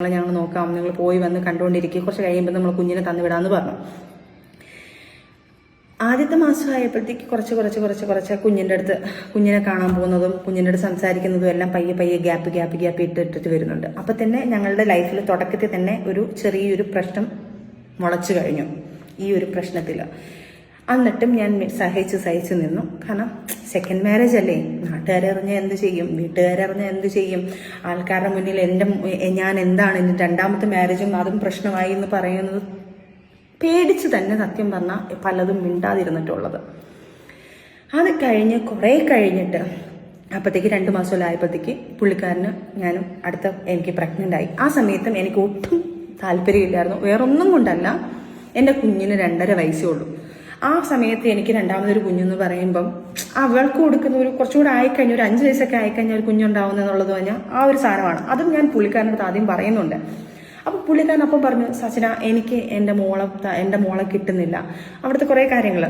ഞങ്ങൾ നോക്കാം, നിങ്ങൾ പോയി വന്ന് കണ്ടുകൊണ്ടിരിക്കുക, കുറച്ച് കഴിയുമ്പോൾ നമ്മൾ കുഞ്ഞിനെ തന്നുവിടാമെന്ന് പറഞ്ഞു. ആദ്യത്തെ മാസമായപ്പോഴത്തേക്ക് കുറച്ച് കുഞ്ഞിനെ കാണാൻ പോകുന്നതും കുഞ്ഞിൻ്റെ അടുത്ത് സംസാരിക്കുന്നതും എല്ലാം പയ്യെ ഗ്യാപ്പ് ഇട്ടിട്ട് വരുന്നുണ്ട്. അപ്പം തന്നെ ഞങ്ങളുടെ ലൈഫിൽ തുടക്കത്തിൽ തന്നെ ഒരു ചെറിയൊരു പ്രശ്നം മുളച്ചു കഴിഞ്ഞു ഈ ഒരു പ്രശ്നത്തിൽ. എന്നിട്ടും ഞാൻ സഹിച്ച് നിന്നു. കാരണം സെക്കൻഡ് മാരേജ് അല്ലേ, നാട്ടുകാരറിഞ്ഞാൽ എന്ത് ചെയ്യും, വീട്ടുകാരറിഞ്ഞാൽ എന്ത് ചെയ്യും, ആൾക്കാരുടെ മുന്നിൽ ഞാൻ എന്താണ് എൻ്റെ രണ്ടാമത്തെ മാരേജും അതും പ്രശ്നമായി എന്ന് പറയുന്നത് പേടിച്ച് തന്നെ സത്യം പറഞ്ഞാൽ പലതും മിണ്ടാതിരുന്നിട്ടുള്ളത്. അത് കഴിഞ്ഞ് കുറേ കഴിഞ്ഞിട്ട് അപ്പോഴത്തേക്ക് 2 മാസമായപ്പോഴത്തേക്ക് പുള്ളിക്കാരന് ഞാനും എനിക്ക് പ്രഗ്നൻ്റ് ആയി. ആ സമയത്തും എനിക്ക് ഒട്ടും താല്പര്യമില്ലായിരുന്നു, വേറൊന്നും കൊണ്ടല്ല, എൻ്റെ കുഞ്ഞിന് 2.5 വയസ്സേ ഉള്ളൂ. ആ സമയത്ത് എനിക്ക് രണ്ടാമതൊരു കുഞ്ഞെന്ന് പറയുമ്പം അവൾക്ക് കൊടുക്കുന്ന ഒരു കുറച്ചുകൂടെ ആയിക്കഴിഞ്ഞാൽ ഒരു 5 വയസ്സൊക്കെ ആയിക്കഴിഞ്ഞാൽ ഒരു കുഞ്ഞുണ്ടാവുന്നത് എന്നുള്ളത് പറഞ്ഞാൽ ആ ഒരു സാധനമാണ്. അതും ഞാൻ പുള്ളിക്കാരൻ്റെ അടുത്ത് ആദ്യം പറയുന്നുണ്ട്. അപ്പോൾ പുള്ളിക്കാരൻ അപ്പം പറഞ്ഞു, സച്ചിന എനിക്ക് എൻ്റെ മോളെ കിട്ടുന്നില്ല. അവിടുത്തെ കുറേ കാര്യങ്ങൾ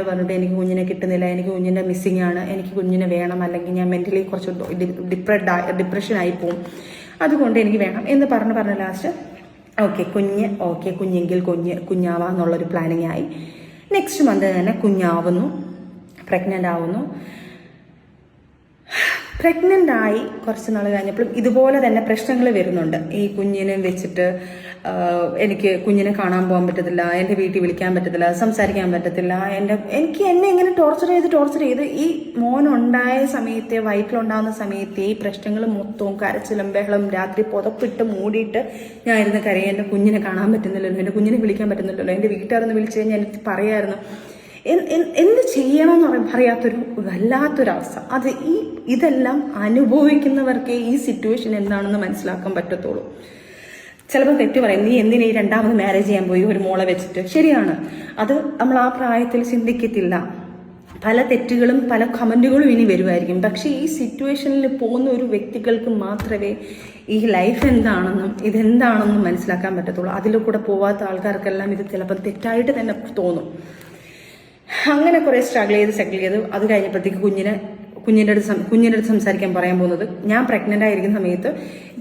പറഞ്ഞിട്ട് എനിക്ക് കുഞ്ഞിനെ കിട്ടുന്നില്ല, എനിക്ക് കുഞ്ഞിൻ്റെ മിസ്സിങ് ആണ്, എനിക്ക് കുഞ്ഞിനെ വേണം, അല്ലെങ്കിൽ ഞാൻ മെൻ്റലി കുറച്ച് ഡിപ്രഷനായി പോവും, അതുകൊണ്ട് എനിക്ക് വേണം എന്ന് പറഞ്ഞ് ലാസ്റ്റ് കുഞ്ഞെങ്കിൽ കുഞ്ഞാവാന്നുള്ളൊരു പ്ലാനിങ് ആയി. നെക്സ്റ്റ് മന്ത് തന്നെ കുഞ്ഞാവുന്നു, പ്രഗ്നൻ്റ് ആവുന്നു. പ്രഗ്നൻ്റ് ആയി കുറച്ച് നാൾ കഴിഞ്ഞപ്പോഴും ഇതുപോലെ തന്നെ പ്രശ്നങ്ങൾ വരുന്നുണ്ട്. ഈ കുഞ്ഞിനെ വെച്ചിട്ട് എനിക്ക് കുഞ്ഞിനെ കാണാൻ പോകാൻ പറ്റത്തില്ല, എൻ്റെ വീട്ടിൽ വിളിക്കാൻ പറ്റത്തില്ല, സംസാരിക്കാൻ പറ്റത്തില്ല. എന്നെ ഇങ്ങനെ ടോർച്ചർ ചെയ്ത് ഈ മോനുണ്ടായ സമയത്തെ, വയറ്റിലുണ്ടാകുന്ന സമയത്തെ ഈ പ്രശ്നങ്ങൾ മൊത്തവും കരച്ചിലും ബഹളം, രാത്രി പുതപ്പിട്ട് മൂടിയിട്ട് ഞാൻ ഇരുന്ന് കരയും. എൻ്റെ കുഞ്ഞിനെ കാണാൻ പറ്റുന്നില്ലല്ലോ, എൻ്റെ കുഞ്ഞിനെ വിളിക്കാൻ പറ്റുന്നില്ലല്ലോ. എൻ്റെ വീട്ടുകാരെന്ന് വിളിച്ചു കഴിഞ്ഞാൽ എനിക്ക് പറയായിരുന്നു എന്ത് ചെയ്യണമെന്ന് അറിയാത്തൊരു വല്ലാത്തൊരവസ്ഥ. ഇതെല്ലാം അനുഭവിക്കുന്നവർക്കേ ഈ സിറ്റുവേഷൻ എന്താണെന്ന് മനസ്സിലാക്കാൻ പറ്റത്തുള്ളൂ. ചിലപ്പോൾ തെറ്റ് പറയും, നീ എന്തിനാ ഈ 2ാമത് മാരേജ് ചെയ്യാൻ പോയി ഒരു മോളെ വെച്ചിട്ട്. ശരിയാണ്, അത് നമ്മൾ ആ പ്രായത്തിൽ ചിന്തിക്കത്തില്ല. പല തെറ്റുകളും പല കമന്റുകളും ഇനി വരുമായിരിക്കും. പക്ഷെ ഈ സിറ്റുവേഷനിൽ പോകുന്ന ഒരു വ്യക്തികൾക്ക് മാത്രമേ ഈ ലൈഫ് എന്താണെന്നും ഇതെന്താണെന്നും മനസ്സിലാക്കാൻ പറ്റത്തുള്ളൂ. അതിൽ കൂടെ പോവാത്ത ആൾക്കാർക്കെല്ലാം ഇത് ചിലപ്പോൾ തെറ്റായിട്ട് തന്നെ തോന്നും. അങ്ങനെ കുറേ സ്ട്രഗിൾ ചെയ്ത് അത് കഴിഞ്ഞപ്പോഴത്തേക്ക് കുഞ്ഞിൻ്റെ അടുത്ത് സംസാരിക്കാൻ പറയാൻ പോകുന്നത്, ഞാൻ പ്രഗ്നൻ്റ് ആയിരിക്കുന്ന സമയത്ത്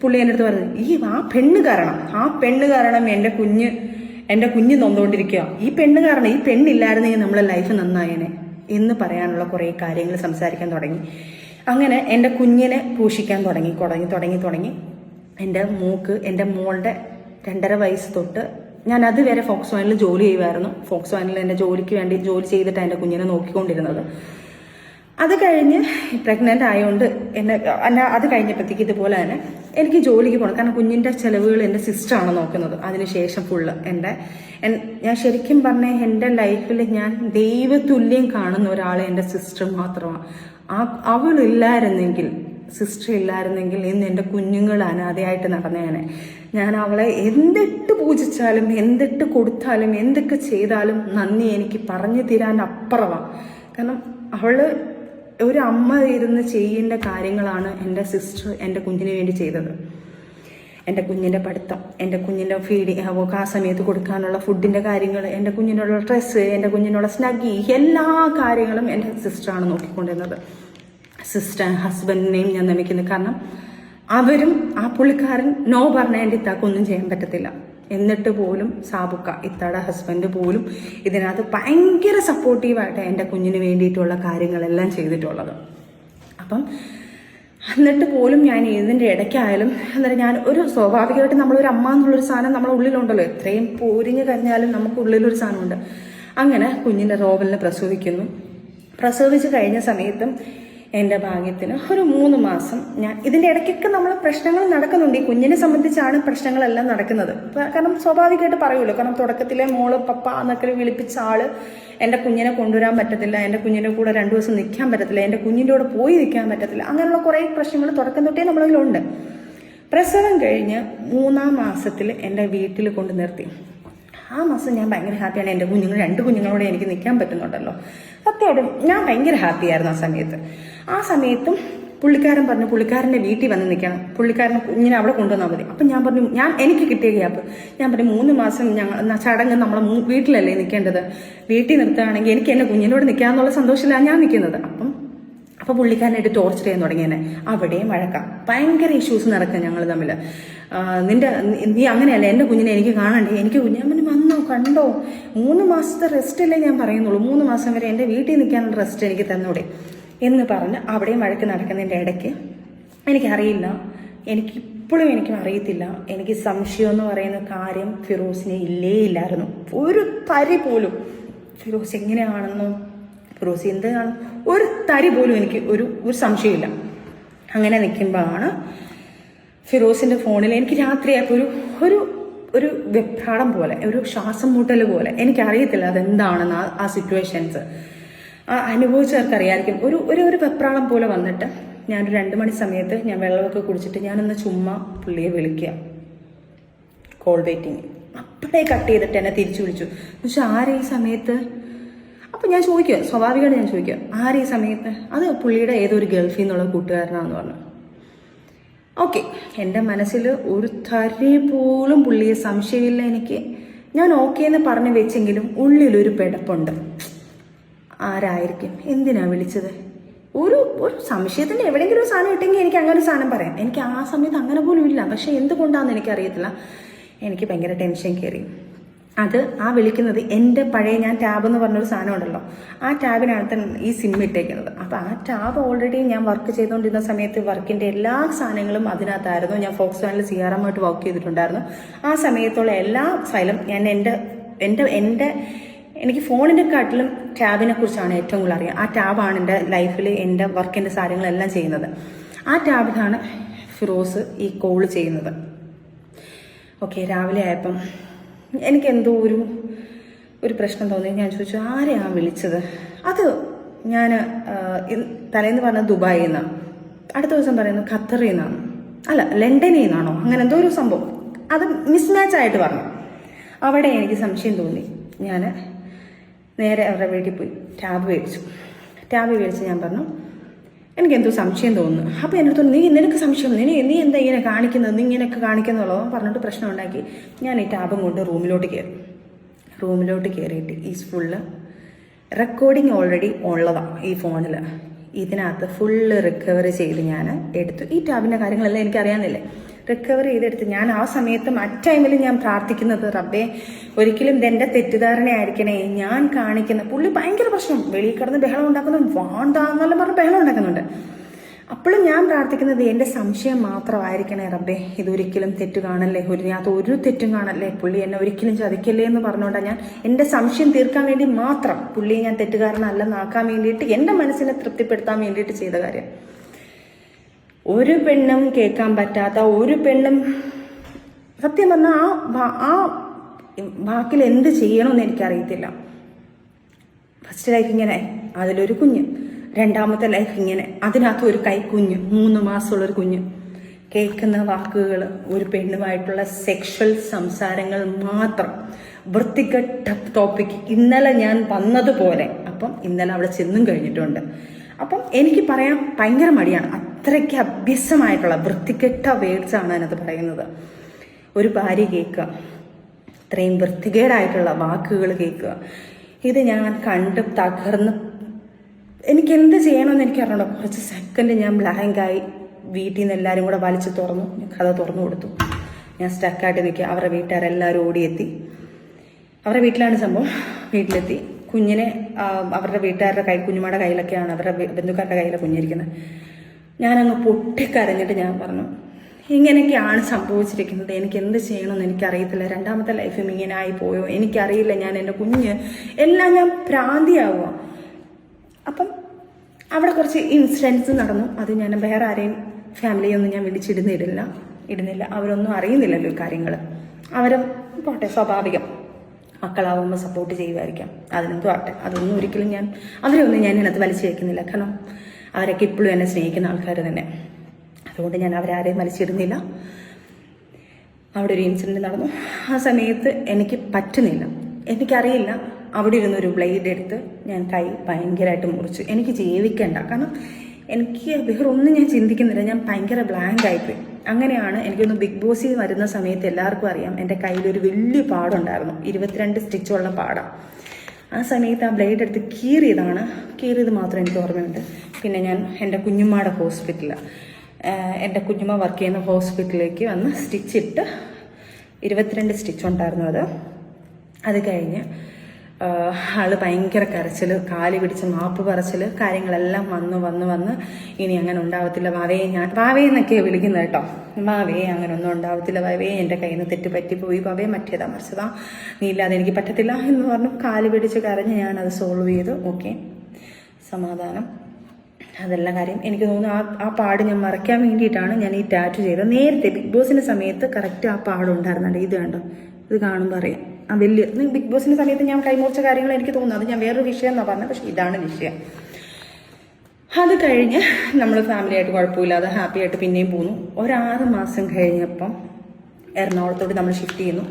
പുള്ളി എൻ്റെ അടുത്ത് പറഞ്ഞത്, ആ പെണ്ണ് കാരണം എൻ്റെ കുഞ്ഞ് നൊന്നുകൊണ്ടിരിക്കുക, ഈ പെണ്ണില്ലായിരുന്നെങ്കിൽ നമ്മളെ ലൈഫ് നന്നായേനെ എന്ന് പറയാനുള്ള കുറേ കാര്യങ്ങൾ സംസാരിക്കാൻ തുടങ്ങി. അങ്ങനെ എൻ്റെ കുഞ്ഞിനെ പോഷിക്കാൻ തുടങ്ങി. എൻ്റെ മോളുടെ 2.5 വയസ്സ് തൊട്ട് ഞാൻ അതുവരെ ഫോക്സ് വാനിൽ ജോലി ചെയ്യുമായിരുന്നു. ഫോക്സ് വാനിൽ എൻ്റെ ജോലിക്ക് വേണ്ടി ജോലി ചെയ്തിട്ടാണ് എൻ്റെ കുഞ്ഞിനെ നോക്കിക്കൊണ്ടിരുന്നത്. അത് കഴിഞ്ഞ് പ്രഗ്നൻ്റ് ആയതുകൊണ്ട് അത് കഴിഞ്ഞപ്പോഴത്തേക്ക് ഇതുപോലെ തന്നെ എനിക്ക് ജോലിക്ക് പോകണം. കാരണം കുഞ്ഞിൻ്റെ ചിലവുകൾ എൻ്റെ സിസ്റ്ററാണ് നോക്കുന്നത്. അതിനുശേഷം ഫുള്ള് ഞാൻ ശരിക്കും പറഞ്ഞ എൻ്റെ ലൈഫിൽ ഞാൻ ദൈവതുല്യം കാണുന്ന ഒരാളെ എൻ്റെ സിസ്റ്റർ മാത്രമാണ്. സിസ്റ്റർ ഇല്ലായിരുന്നെങ്കിൽ ഇന്ന് എൻ്റെ കുഞ്ഞുങ്ങൾ അനാഥയായിട്ട് നടന്നേനെ. ഞാൻ അവളെ എന്തിട്ട് പൂജിച്ചാലും എന്തിട്ട് കൊടുത്താലും എന്തൊക്കെ ചെയ്താലും നന്ദി എനിക്ക് പറഞ്ഞു തരാൻ അപ്പുറമാണ്. കാരണം അവള് ഒരു അമ്മ ഇരുന്ന് ചെയ്യേണ്ട കാര്യങ്ങളാണ് എൻ്റെ സിസ്റ്റർ എൻ്റെ കുഞ്ഞിന് വേണ്ടി ചെയ്തത്. എൻ്റെ കുഞ്ഞിൻ്റെ പഠിത്തം, എൻ്റെ കുഞ്ഞിൻ്റെ ഫീഡിങ്, ആ സമയത്ത് കൊടുക്കാനുള്ള ഫുഡിൻ്റെ കാര്യങ്ങൾ, എൻ്റെ കുഞ്ഞിനുള്ള ഡ്രസ്സ്, എൻ്റെ കുഞ്ഞിനുള്ള സ്നഗ്ഗി, എല്ലാ കാര്യങ്ങളും എൻ്റെ സിസ്റ്ററാണ് നോക്കിക്കൊണ്ടിരുന്നത്. ഹസ്ബൻഡിനെയും ഞാൻ നമിക്കുന്നു. കാരണം അവരും ആ പുള്ളിക്കാരൻ നോ പറഞ്ഞ എൻ്റെ ഇത്താക്കൊന്നും ചെയ്യാൻ പറ്റത്തില്ല. എന്നിട്ട് പോലും ഇത്താടെ ഹസ്ബൻഡ് പോലും ഇതിനകത്ത് ഭയങ്കര സപ്പോർട്ടീവായിട്ട് എൻ്റെ കുഞ്ഞിന് വേണ്ടിയിട്ടുള്ള കാര്യങ്ങളെല്ലാം ചെയ്തിട്ടുള്ളത്. അപ്പം എന്നിട്ട് പോലും ഞാൻ ഇതിൻ്റെ ഇടയ്ക്കായാലും ഞാൻ സ്വാഭാവികമായിട്ട് നമ്മളൊരു അമ്മ എന്നുള്ളൊരു സാധനം നമ്മളെ ഉള്ളിലുണ്ടല്ലോ, എത്രയും പോരിഞ്ഞ് കഴിഞ്ഞാലും നമുക്ക് ഉള്ളിലൊരു സാധനമുണ്ട്. അങ്ങനെ കുഞ്ഞിൻ്റെ റോബലിനെ പ്രസവിച്ച് കഴിഞ്ഞ സമയത്തും എൻ്റെ ഭാഗ്യത്തിന് ഒരു 3 മാസം ഞാൻ ഇതിൻ്റെ ഇടയ്ക്കൊക്കെ നമ്മൾ പ്രശ്നങ്ങൾ നടക്കുന്നുണ്ട്. ഈ കുഞ്ഞിനെ സംബന്ധിച്ചാണ് പ്രശ്നങ്ങളെല്ലാം നടക്കുന്നത്. കാരണം സ്വാഭാവികമായിട്ട് പറയുമല്ലോ, കാരണം തുടക്കത്തിലെ മോള് പപ്പ എന്നൊക്കെ വിളിപ്പിച്ച ആള് എൻ്റെ കുഞ്ഞിനെ കൊണ്ടുവരാൻ പറ്റത്തില്ല, എൻ്റെ കുഞ്ഞിൻ്റെ കൂടെ 2 ദിവസം നിൽക്കാൻ പറ്റത്തില്ല, എൻ്റെ കുഞ്ഞിൻ്റെ കൂടെ പോയി നിൽക്കാൻ പറ്റത്തില്ല, അങ്ങനെയുള്ള കുറേ പ്രശ്നങ്ങൾ തുടക്കം തൊട്ടേ നമ്മളതിലുണ്ട്. പ്രസവം കഴിഞ്ഞ് 3-ാം മാസത്തിൽ എൻ്റെ വീട്ടിൽ കൊണ്ട് നിർത്തി. ആ മാസം ഞാൻ ഭയങ്കര ഹാപ്പിയാണ്. എൻ്റെ 2 കുഞ്ഞുങ്ങളോടെ എനിക്ക് നിൽക്കാൻ പറ്റുന്നുണ്ടല്ലോ. സത്യമായിട്ടും ഞാൻ ഭയങ്കര ഹാപ്പിയായിരുന്നു ആ സമയത്തും പുള്ളിക്കാരൻ പറഞ്ഞു പുള്ളിക്കാരൻ്റെ വീട്ടിൽ വന്ന് നിൽക്കണം, പുള്ളിക്കാരനെ കുഞ്ഞിനെ അവിടെ കൊണ്ടുവന്നാൽ മതി. അപ്പം ഞാൻ പറഞ്ഞു എനിക്ക് കിട്ടിയ ഗ്യാപ്പ് ഞാൻ പറഞ്ഞു 3 മാസം ചടങ്ങ് നമ്മളെ വീട്ടിലല്ലേ നിൽക്കേണ്ടത്, വീട്ടിൽ നിർത്തുകയാണെങ്കിൽ എനിക്ക് എൻ്റെ കുഞ്ഞിനോട് നിൽക്കാമെന്നുള്ള സന്തോഷത്തിലാണ് ഞാൻ നിൽക്കുന്നത്. അപ്പോൾ പുള്ളിക്കാരനായിട്ട് ടോർച്ചർ ചെയ്യാൻ തുടങ്ങിയെന്നെ. അവിടെയും വഴക്കാം, ഭയങ്കര ഇഷ്യൂസ് നടക്കുക ഞങ്ങൾ തമ്മിൽ. നീ അങ്ങനെയല്ല, എൻ്റെ കുഞ്ഞിനെ എനിക്ക് കാണണ്ടേ, എനിക്ക് കുഞ്ഞമ്മന് വന്നോ കണ്ടോ, 3 മാസത്തെ റെസ്റ്റ് അല്ലേ ഞാൻ പറയുന്നുള്ളൂ, 3 മാസം വരെ എൻ്റെ വീട്ടിൽ നിൽക്കാനുള്ള റെസ്റ്റ് എനിക്ക് തന്നൂടെ എന്ന് പറഞ്ഞ് അവിടെയും വഴക്ക് നടക്കുന്നതിൻ്റെ ഇടയ്ക്ക് എനിക്കറിയില്ല, എനിക്കിപ്പോഴും എനിക്കും അറിയത്തില്ല, എനിക്ക് സംശയം എന്ന് പറയുന്ന കാര്യം ഫിറോസിനെ ഇല്ലായിരുന്നു. ഒരു തരി പോലും ഫിറോസ് എങ്ങനെയാണെന്നോ ഫിറോസ് എന്താണ് ഒരു തരി പോലും എനിക്ക് ഒരു സംശയമില്ല. അങ്ങനെ നിൽക്കുമ്പോഴാണ് ഫിറോസിൻ്റെ ഫോണിൽ എനിക്ക് രാത്രിയായപ്പോൾ ഒരു വെപ്രാളം പോലെ, ഒരു ശ്വാസം മുട്ടൽ പോലെ, എനിക്കറിയത്തില്ല അതെന്താണെന്ന് ആ സിറ്റുവേഷൻസ് അനുഭവിച്ചവർക്കറിയായിരിക്കും. ഒരു വെപ്രാളം പോലെ വന്നിട്ട് ഞാനൊരു 2 മണി സമയത്ത് ഞാൻ വെള്ളമൊക്കെ കുടിച്ചിട്ട് ഞാനൊന്ന് ചുമ്മാ പുള്ളിയെ വിളിക്കുക, കോൾ വെയിറ്റിങ്. അപ്പോഴേ കട്ട് ചെയ്തിട്ട് എന്നെ തിരിച്ചു വിളിച്ചു. പക്ഷെ ആരെ ഈ സമയത്ത്? അപ്പം ഞാൻ ചോദിക്കുക, സ്വാഭാവികമായിട്ട് ഞാൻ ചോദിക്കുക, ആരെ ഈ സമയത്ത്? അത് പുള്ളിയുടെ ഏതൊരു ഗൾഫിൽ നിന്നുള്ള കൂട്ടുകാരനാണെന്ന് പറഞ്ഞു. ഓക്കെ, എൻ്റെ മനസ്സിൽ ഒരു തരി പോലും പുള്ളിയെ സംശയമില്ല എനിക്ക്. ഞാൻ ഓക്കെ എന്ന് പറഞ്ഞു വെച്ചെങ്കിലും ഉള്ളിലൊരു പിടപ്പുണ്ട്. ആരായിരിക്കും, എന്തിനാ വിളിച്ചത്? ഒരു സംശയത്തിൻ്റെ എവിടെയെങ്കിലും ഒരു സാധനം ഇട്ടെങ്കിൽ എനിക്ക് അങ്ങനെ ഒരു സാധനം പറയാം. എനിക്ക് ആ സമയത്ത് അങ്ങനെ പോലും ഇല്ല. പക്ഷെ എന്തുകൊണ്ടാണെന്ന് എനിക്കറിയത്തില്ല, എനിക്ക് ഭയങ്കര ടെൻഷൻ കയറി. അത് ആ വിളിക്കുന്നത് എൻ്റെ പഴയ ഞാൻ ടാബ് എന്ന് പറഞ്ഞൊരു സാധനം ഉണ്ടല്ലോ, ആ ടാബിനകത്ത് ഈ സിം ഇട്ടേക്കുന്നത്. അപ്പോൾ ആ ടാബ് ഓൾറെഡി ഞാൻ വർക്ക് ചെയ്തുകൊണ്ടിരുന്ന സമയത്ത് വർക്കിൻ്റെ എല്ലാ സാധനങ്ങളും അതിനകത്തായിരുന്നു. ഞാൻ ഫോക്സ് വാനിൽ CRM ആയിട്ട് വർക്ക് ചെയ്തിട്ടുണ്ടായിരുന്നു. ആ സമയത്തുള്ള എല്ലാ ഫയലും ഞാൻ എൻ്റെ എനിക്ക് ഫോണിൻ്റെ കാട്ടിലും ടാബിനെ കുറിച്ചാണ് ഏറ്റവും കൂടുതൽ അറിയാം. ആ ടാബാണ് എൻ്റെ ലൈഫിൽ എൻ്റെ വർക്കിൻ്റെ കാര്യങ്ങളെല്ലാം ചെയ്യുന്നത്. ആ ടാബിലാണ് ഫിറോസ് ഈ കോൾ ചെയ്യുന്നത്. ഓക്കെ, രാവിലെ ആയപ്പം എനിക്കെന്തോ ഒരു പ്രശ്നം തോന്നി. ഞാൻ ചോദിച്ചു, ആരെയാണ് വിളിച്ചത്? അത് ഞാൻ തലേന്ന് പറഞ്ഞത് ദുബായിൽ നിന്നാണ്, അടുത്ത ദിവസം പറയുന്നത് ഖത്തറിൽ നിന്നാണ്, അല്ല ലണ്ടനിൽ നിന്നാണോ, അങ്ങനെ എന്തോ ഒരു സംഭവം. അത് മിസ്മാച്ച് ആയിട്ട് പറഞ്ഞു. അവിടെ എനിക്ക് സംശയം തോന്നി. ഞാൻ നേരെ അവരുടെ വീട്ടിൽ പോയി ടാബ് മേടിച്ച് ഞാൻ പറഞ്ഞു, എനിക്കെന്തോ സംശയം തോന്നുന്നു. അപ്പോൾ എൻ്റെ അടുത്ത് നിനക്ക് സംശയം, നീ എന്താ ഇങ്ങനെ കാണിക്കുന്നത്, നീ ഇങ്ങനെയൊക്കെ കാണിക്കുന്നുള്ളോ പറഞ്ഞിട്ട് പ്രശ്നം ഉണ്ടാക്കി. ഞാൻ ഈ ടാബും കൊണ്ട് റൂമിലോട്ട് കയറിയിട്ട് ഈ ഫുള്ള് റെക്കോർഡിങ് ഓൾറെഡി ഉള്ളതാണ് ഈ ഫോണിൽ. ഇതിനകത്ത് ഫുള്ള് റിക്കവർ ചെയ്ത് ഞാൻ എടുത്തു. ഈ ടാബിൻ്റെ കാര്യങ്ങളെല്ലാം എനിക്കറിയാമെന്നില്ലേ, റിക്കവർ ചെയ്തെടുത്ത് ഞാൻ ആ സമയത്തും ടൈമിൽ ഞാൻ പ്രാർത്ഥിക്കുന്നത്, റബ്ബേ ഒരിക്കലും ഇതെൻ്റെ തെറ്റിദ്ധാരണയായിരിക്കണേ, ഞാൻ കാണിക്കുന്ന പുള്ളി ഭയങ്കര പ്രശ്നം, വെളിയിൽ കിടന്ന് ബഹളം ഉണ്ടാക്കുന്നു, വാണ്ടാന്നെല്ലാം പറഞ്ഞ് ബഹളം ഉണ്ടാക്കുന്നുണ്ട്. അപ്പോഴും ഞാൻ പ്രാർത്ഥിക്കുന്നത് എൻ്റെ സംശയം മാത്രമായിരിക്കണേ റബ്ബേ, ഇതൊരിക്കലും തെറ്റ് കാണല്ലേ, ഒരു തെറ്റും കാണല്ലേ, പുള്ളി എന്നെ ഒരിക്കലും ചതിക്കല്ലേ എന്ന് പറഞ്ഞുകൊണ്ടാണ് ഞാൻ എൻ്റെ സംശയം തീർക്കാൻ വേണ്ടി മാത്രം, പുള്ളിയെ ഞാൻ തെറ്റുകാരനല്ലെന്നാക്കാൻ വേണ്ടിയിട്ട്, എൻ്റെ മനസ്സിനെ തൃപ്തിപ്പെടുത്താൻ വേണ്ടിയിട്ട് ചെയ്ത കാര്യം. ഒരു പെണ്ണും കേൾക്കാൻ പറ്റാത്ത, ഒരു പെണ്ണും സത്യം പറഞ്ഞാൽ ആ വാക്കിൽ എന്ത് ചെയ്യണമെന്ന് എനിക്കറിയത്തില്ല. ഫസ്റ്റ് ലൈഫ് ഇങ്ങനെ, അതിലൊരു കുഞ്ഞ്, രണ്ടാമത്തെ ലൈഫ് ഇങ്ങനെ, അതിനകത്ത് ഒരു കൈക്കുഞ്ഞ്, 3 മാസമുള്ളൊരു കുഞ്ഞ്. കേൾക്കുന്ന വാക്കുകൾ ഒരു പെണ്ണുമായിട്ടുള്ള സെക്ഷൽ സംസാരങ്ങൾ മാത്രം, വൃത്തികെട്ട ടോപ്പിക്. ഇന്നലെ ഞാൻ വന്നതുപോലെ, അപ്പം ഇന്നലെ അവിടെ ചെന്നും കഴിഞ്ഞിട്ടുണ്ട്. അപ്പം എനിക്ക് പറയാൻ ഭയങ്കര മടിയാണ്, അത്രയ്ക്ക് അഭ്യസമായിട്ടുള്ള വൃത്തികെട്ട വേർഡ്സാണ് അതിനകത്ത് പറയുന്നത്. ഒരു ഭാര്യ കേൾക്കുക, ഇത്രയും വൃത്തികേടായിട്ടുള്ള വാക്കുകൾ കേൾക്കുക. ഇത് ഞാൻ കണ്ട് തകർന്ന് എനിക്ക് എന്ത് ചെയ്യണമെന്ന് എനിക്ക് അറിയണോ. കുറച്ച് സെക്കൻഡ് ഞാൻ ബ്ലാങ്കായി. വീട്ടിൽ നിന്ന് എല്ലാവരും കൂടെ വലിച്ചു തുറന്നു, കഥ തുറന്നു കൊടുത്തു. ഞാൻ സ്റ്റക്കായിട്ട് നിൽക്കുക. അവരുടെ വീട്ടുകാരെല്ലാവരും ഓടിയെത്തി. അവരുടെ വീട്ടിലാണ് സംഭവം. വീട്ടിലെത്തി കുഞ്ഞിനെ അവരുടെ വീട്ടുകാരുടെ കുഞ്ഞുമ്മയുടെ കയ്യിലൊക്കെയാണ്, അവരുടെ ബന്ധുക്കാരുടെ കയ്യിലാണ് കുഞ്ഞിരിക്കുന്നത്. ഞാനങ്ങ് പൊട്ടിക്കരഞ്ഞിട്ട് ഞാൻ പറഞ്ഞു, ഇങ്ങനെയൊക്കെയാണ് സംഭവിച്ചിരിക്കുന്നത്, എനിക്ക് എന്ത് ചെയ്യണമെന്ന് എനിക്കറിയത്തില്ല, രണ്ടാമത്തെ ലൈഫും ഇങ്ങനെ ആയിപ്പോയോ എനിക്കറിയില്ല, ഞാൻ എൻ്റെ കുഞ്ഞ് എല്ലാം ഞാൻ ഭ്രാന്തിയാവുക. അപ്പം അവിടെ കുറച്ച് ഇൻസിഡൻസ് നടന്നു. അത് ഞാൻ വേറെ ആരെയും ഫാമിലിയൊന്നും ഞാൻ ഇടുന്നില്ല. അവരൊന്നും അറിയുന്നില്ലല്ലോ കാര്യങ്ങൾ. അവരും പോട്ടെ, സ്വാഭാവികം, മക്കളാവുമ്പോൾ സപ്പോർട്ട് ചെയ്യുമായിരിക്കാം, അതിനെന്തോ ആട്ടെ. അതൊന്നും ഒരിക്കലും അവരൊന്നും ഞാൻ ഇതിനകത്ത് വലിച്ചു വയ്ക്കുന്നില്ല. കാരണം അവരൊക്കെ ഇപ്പോഴും എന്നെ സ്നേഹിക്കുന്ന ആൾക്കാർ തന്നെ. അതുകൊണ്ട് ഞാൻ അവരാരെയും വലിച്ചിടുന്നില്ല. അവിടെ ഒരു ഇൻസിഡൻറ്റ് നടന്നു. ആ സമയത്ത് എനിക്ക് പറ്റുന്നില്ല, എനിക്കറിയില്ല. അവിടെ ഇരുന്നൊരു ബ്ലേഡ് എടുത്ത് ഞാൻ കൈ ഭയങ്കരമായിട്ട് മുറിച്ചു. എനിക്ക് ജീവിക്കണ്ട, കാരണം എനിക്ക് വേറെ ഒന്നും ഞാൻ ചിന്തിക്കുന്നില്ല. ഞാൻ ഭയങ്കര ബ്ലാങ്ക് ആയിപ്പോയി. അങ്ങനെയാണ് എനിക്കൊന്ന് ബിഗ് ബോസിൽ വരുന്ന സമയത്ത് എല്ലാവർക്കും അറിയാം, എൻ്റെ കയ്യിലൊരു വലിയ പാടുണ്ടായിരുന്നു, 22 സ്റ്റിച്ചുള്ള പാടാണ്. ആ സമയത്ത് ആ ബ്ലേഡ് എടുത്ത് കീറിയത് മാത്രം എനിക്ക് ഓർമ്മയുണ്ട്. പിന്നെ ഞാൻ എൻ്റെ കുഞ്ഞുമ്മയുടെ ഹോസ്പിറ്റലിൽ എൻ്റെ കുഞ്ഞുമ്മ വർക്ക് ചെയ്യുന്ന ഹോസ്പിറ്റലിലേക്ക് വന്ന് സ്റ്റിച്ചിട്ട് 22 സ്റ്റിച്ച് ഉണ്ടായിരുന്നു. അത് കഴിഞ്ഞ് ആള് ഭയങ്കര കരച്ചിൽ, കാല് പിടിച്ച് മാപ്പ് പറച്ചിൽ, കാര്യങ്ങളെല്ലാം വന്ന് ഇനി അങ്ങനെ ഉണ്ടാവത്തില്ല വാവേ, വാവേ എന്നൊക്കെയാണ് വിളിക്കുന്നത് കേട്ടോ. വാവേ അങ്ങനെ ഒന്നും ഉണ്ടാവത്തില്ല, വാവേ എൻ്റെ കയ്യിൽ നിന്ന് തെറ്റ് പറ്റിപ്പോയി, വാവേ മറ്റേതാ മറിച്ചതാ, നീ ഇല്ലാതെ എനിക്ക് പറ്റത്തില്ല എന്ന് പറഞ്ഞു കാല് പിടിച്ച് കരഞ്ഞ് ഞാനത് സോൾവ് ചെയ്തു. ഓക്കെ, സമാധാനം. അതെല്ലാം കാര്യം. എനിക്ക് തോന്നുന്നു ആ പാട് ഞാൻ മറയ്ക്കാൻ വേണ്ടിയിട്ടാണ് ഞാൻ ഈ ടാറ്റു ചെയ്തത്. നേരത്തെ ബിഗ് ബോസിൻ്റെ സമയത്ത് കറക്റ്റ് ആ പാടുണ്ടായിരുന്നുണ്ട്. ഇത് കണ്ടോ, ഇത് കാണുമ്പോൾ അറിയാം. ആ വലിയ ബിഗ് ബോസിൻ്റെ സമയത്ത് ഞാൻ കൈമുറിച്ച കാര്യങ്ങൾ എനിക്ക് തോന്നുന്നു. അത് ഞാൻ വേറൊരു വിഷയം എന്നാണ് പറഞ്ഞത്, പക്ഷെ ഇതാണ് വിഷയം. അത് കഴിഞ്ഞ് നമ്മൾ ഫാമിലിയായിട്ട് കുഴപ്പമില്ലാതെ ഹാപ്പി ആയിട്ട് പിന്നെയും പോന്നു. 6 മാസം കഴിഞ്ഞപ്പം എറണാകുളത്തോട്ട് നമ്മൾ ഷിഫ്റ്റ് ചെയ്യുന്നു.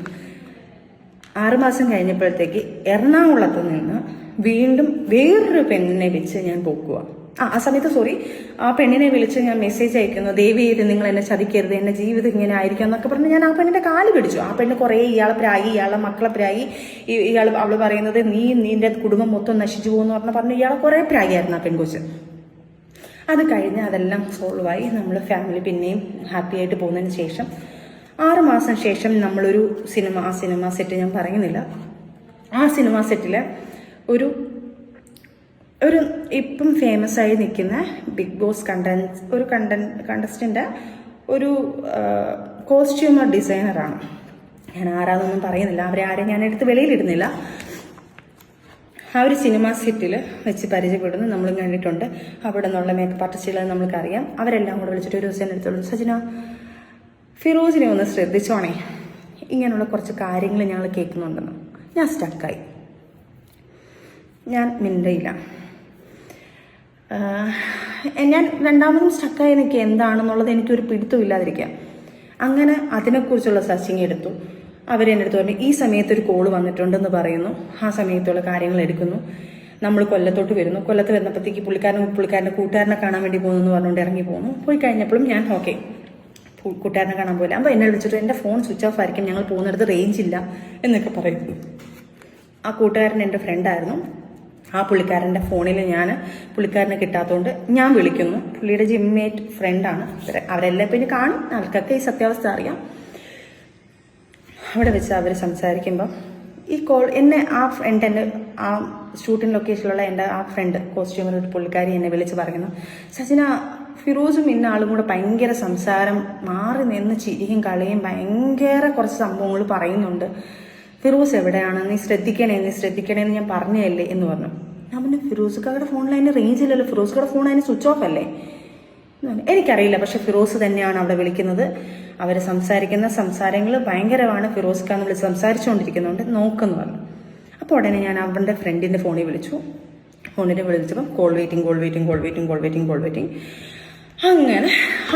6 മാസം കഴിഞ്ഞപ്പോഴത്തേക്ക് എറണാകുളത്ത് നിന്ന് വീണ്ടും വേറൊരു പെണ്ണിനെ വെച്ച് ഞാൻ പോക്കുക. ആ സമയത്ത് ആ പെണ്ണിനെ വിളിച്ച് ഞാൻ മെസ്സേജ് അയക്കുന്നു, ദേവി ഇത് നിങ്ങൾ എന്നെ ചതിക്കരുത്, എന്റെ ജീവിതം ഇങ്ങനെ ആയിരിക്കും എന്നൊക്കെ പറഞ്ഞ് ഞാൻ ആ പെണ്ണിന്റെ കാല് പിടിച്ചു. ആ പെണ്ണ് കുറേ ഇയാളെ പ്രായി, ഇയാളെ മക്കളെ പ്രായി, അവള് പറയുന്നത് നിന്റെ കുടുംബം മൊത്തം നശിച്ചു പോകുന്നു പറഞ്ഞ് ഇയാളെ കുറേ പ്രായിയായിരുന്നു ആ പെൺകൊച്ച്. അത് കഴിഞ്ഞ് അതെല്ലാം സോൾവായി. നമ്മൾ ഫാമിലി പിന്നെയും ഹാപ്പി ആയിട്ട് പോകുന്നതിന് ശേഷം 6 മാസം ശേഷം നമ്മളൊരു ആ സിനിമ സെറ്റ് ഞാൻ പറയുന്നില്ല, ആ സിനിമ സെറ്റില് ഒരു ഇപ്പം ഫേമസ് ആയി നിൽക്കുന്ന ബിഗ് ബോസ് കണ്ടസ്റ്റന്റ് ഒരു കോസ്റ്റ്യൂമർ ഡിസൈനറാണ്. ഞാൻ ആരാന്നൊന്നും പറയുന്നില്ല, അവരെ ആരെയും ഞാൻ എടുത്ത് വെളിയിലിടുന്നില്ല. ആ ഒരു സിനിമ സെറ്റിൽ വെച്ച് പരിചയപ്പെടുന്നു, നമ്മളും കണ്ടിട്ടുണ്ട്. അവിടെ നിന്നുള്ള മേക്കപ്പ് ആർട്ടിസ്റ്റുകളെ നമ്മൾക്കറിയാം. അവരെല്ലാം കൂടെ വിളിച്ചിട്ട് ഒരു ദിവസം എടുത്തോളൂ, സജന ഫിറോസിനെ ഒന്ന് ശ്രദ്ധിച്ചോണേ, ഇങ്ങനെയുള്ള കുറച്ച് കാര്യങ്ങൾ ഞങ്ങൾ കേൾക്കുന്നുണ്ടെന്ന്. ഞാൻ സ്റ്റക്കായി, ഞാൻ മിണ്ടയില്ല. ഞാൻ രണ്ടാമതും സ്റ്റക്കായി നിൽക്കുക, എന്താണെന്നുള്ളത് എനിക്കൊരു പിടുത്തമില്ലാതിരിക്കുക. അങ്ങനെ അതിനെക്കുറിച്ചുള്ള സെർച്ചിങ് എടുത്തു. അവരെൻ്റെ അടുത്ത് പറഞ്ഞു ഈ സമയത്ത് ഒരു കോള് വന്നിട്ടുണ്ടെന്ന് പറയുന്നു. ആ സമയത്തുള്ള കാര്യങ്ങൾ എടുക്കുന്നു. നമ്മൾ കൊല്ലത്തോട്ട് വരുന്നു. കൊല്ലത്ത് വരുന്നപ്പോഴത്തേക്ക് പുള്ളിക്കാരൻ്റെ കൂട്ടുകാരനെ കാണാൻ വേണ്ടി പോകുന്നു എന്ന് പറഞ്ഞുകൊണ്ട് ഇറങ്ങി പോകുന്നു. പോയി കഴിഞ്ഞപ്പോഴും ഞാൻ ഓക്കെ കൂട്ടുകാരനെ കാണാൻ പോയില്ല. അപ്പോൾ എന്നെ വിളിച്ചിട്ട് എൻ്റെ ഫോൺ സ്വിച്ച് ഓഫ് ആയിരിക്കും, ഞങ്ങൾ പോകുന്നിടത്ത് റേഞ്ച് ഇല്ല എന്നൊക്കെ പറയുന്നു. ആ കൂട്ടുകാരൻ എൻ്റെ ഫ്രണ്ടായിരുന്നു. ആ പുള്ളിക്കാരൻ്റെ ഫോണിൽ പുള്ളിക്കാരനെ കിട്ടാത്തതുകൊണ്ട് ഞാൻ വിളിക്കുന്നു. പുള്ളിയുടെ ജിമ്മേറ്റ് ഫ്രണ്ടാണ്. അവരെല്ലാം പിന്നെ കാണും, അവർക്കൊക്കെ ഈ സത്യാവസ്ഥ അറിയാം. അവിടെ വെച്ച് അവർ സംസാരിക്കുമ്പം ഈ കോൾ എന്നെ എൻ്റെ ആ ഷൂട്ടിംഗ് ലൊക്കേഷനിലുള്ള എൻ്റെ ആ ഫ്രണ്ട് കോസ്റ്റ്യൂമർ ഒരു പുള്ളിക്കാരി എന്നെ വിളിച്ച് പറയുന്നു, സജിന ഫിറോസും ഇന്ന ആളും കൂടെ ഭയങ്കര സംസാരം, മാറി നിന്ന് ചിരിയും കളിയും ഭയങ്കര കുറച്ച് സംഭവങ്ങൾ പറയുന്നുണ്ട്, ഫിറോസ് എവിടെയാണ്, നീ ശ്രദ്ധിക്കണേ എന്ന് ഞാൻ പറഞ്ഞതല്ലേ എന്ന് പറഞ്ഞു. ഞാൻ പറഞ്ഞു ഫിറോസ്ക്കാരുടെ ഫോണിൽ അതിന് റേഞ്ച് ഇല്ലല്ലോ, ഫിറോസ്ക്കാരുടെ ഫോൺ അതിന് സ്വിച്ച് ഓഫ് അല്ലേ? എനിക്കറിയില്ല, പക്ഷെ ഫിറോസ് തന്നെയാണ് അവിടെ വിളിക്കുന്നത്. അവർ സംസാരിക്കുന്ന സംസാരങ്ങൾ ഭയങ്കരമാണ്. ഫിറോസ്ക്കാന്ന് വിളിച്ച് സംസാരിച്ചുകൊണ്ടിരിക്കുന്നുണ്ട്, നോക്കെന്ന് പറഞ്ഞു. അപ്പോൾ ഉടനെ ഞാൻ അവൻ്റെ ഫ്രണ്ടിൻ്റെ ഫോണിൽ വിളിച്ചപ്പോൾ കോൾ വെയിറ്റിംഗ്. അങ്ങനെ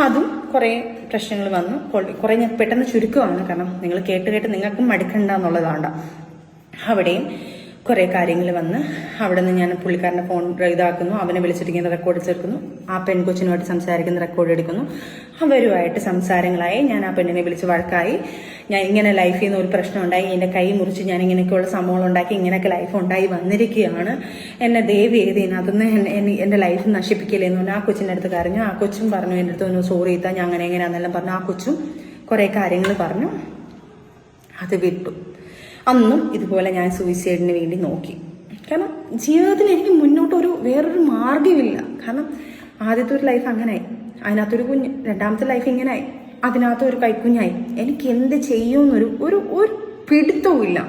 അതും കുറേ പ്രശ്നങ്ങൾ വന്നു. കുറേ ഞാൻ പെട്ടെന്ന് ചുരുക്കമാണ്, കാരണം നിങ്ങൾ കേട്ട് നിങ്ങൾക്കും മടുക്കണ്ട എന്നുള്ളതാണ്. അവിടെയും കുറേ കാര്യങ്ങൾ വന്ന് അവിടെ നിന്ന് ഞാൻ പുള്ളിക്കാരൻ്റെ ഫോൺ ഇതാക്കുന്നു, അവനെ വിളിച്ചിരിക്കുന്ന റെക്കോർഡ് ചേർക്കുന്നു, ആ പെൺകൊച്ചിനുമായിട്ട് സംസാരിക്കുന്ന റെക്കോർഡ് എടുക്കുന്നു. അവരുമായിട്ട് സംസാരങ്ങളായി. ഞാൻ ആ പെണ്ണിനെ വിളിച്ച് വഴക്കായി. ഞാൻ ഇങ്ങനെ ലൈഫിൽ നിന്ന് ഒരു പ്രശ്നം ഉണ്ടായി, എൻ്റെ കൈ മുറിച്ച് ഞാൻ ഇങ്ങനെയൊക്കെയുള്ള സംഭവങ്ങൾ ഉണ്ടാക്കി, ഇങ്ങനെയൊക്കെ ലൈഫ് ഉണ്ടായി വന്നിരിക്കുകയാണ്, എന്നെ ദയവ് ചെയ്ത് അതൊന്ന് എൻ്റെ ലൈഫ് നശിപ്പിക്കില്ലേ എന്ന് പറഞ്ഞു. ആ കൊച്ചിൻ്റെ അടുത്ത് കരഞ്ഞു. ആ കൊച്ചും പറഞ്ഞു എൻ്റെ അടുത്ത് ഒന്ന് സോറി ചെയ്താൽ ഞാൻ അങ്ങനെ എങ്ങനെയാണെന്നെല്ലാം പറഞ്ഞു. ആ കൊച്ചും കുറേ കാര്യങ്ങൾ പറഞ്ഞു. അത് വിട്ടു. അന്നും ഇതുപോലെ ഞാൻ സൂയിസൈഡിന് വേണ്ടി നോക്കി. കാരണം ജീവിതത്തിൽ എനിക്ക് മുന്നോട്ട് വേറൊരു മാർഗ്ഗമില്ല. കാരണം ആദ്യത്തെ ഒരു ലൈഫ് അങ്ങനായി, അതിനകത്തൊരു കുഞ്ഞ്, രണ്ടാമത്തെ ലൈഫ് ഇങ്ങനായി, അതിനകത്ത് ഒരു കൈക്കുഞ്ഞായി. എനിക്ക് എന്ത് ചെയ്യുമെന്നൊരു ഒരു പിടുത്തവും ഇല്ല.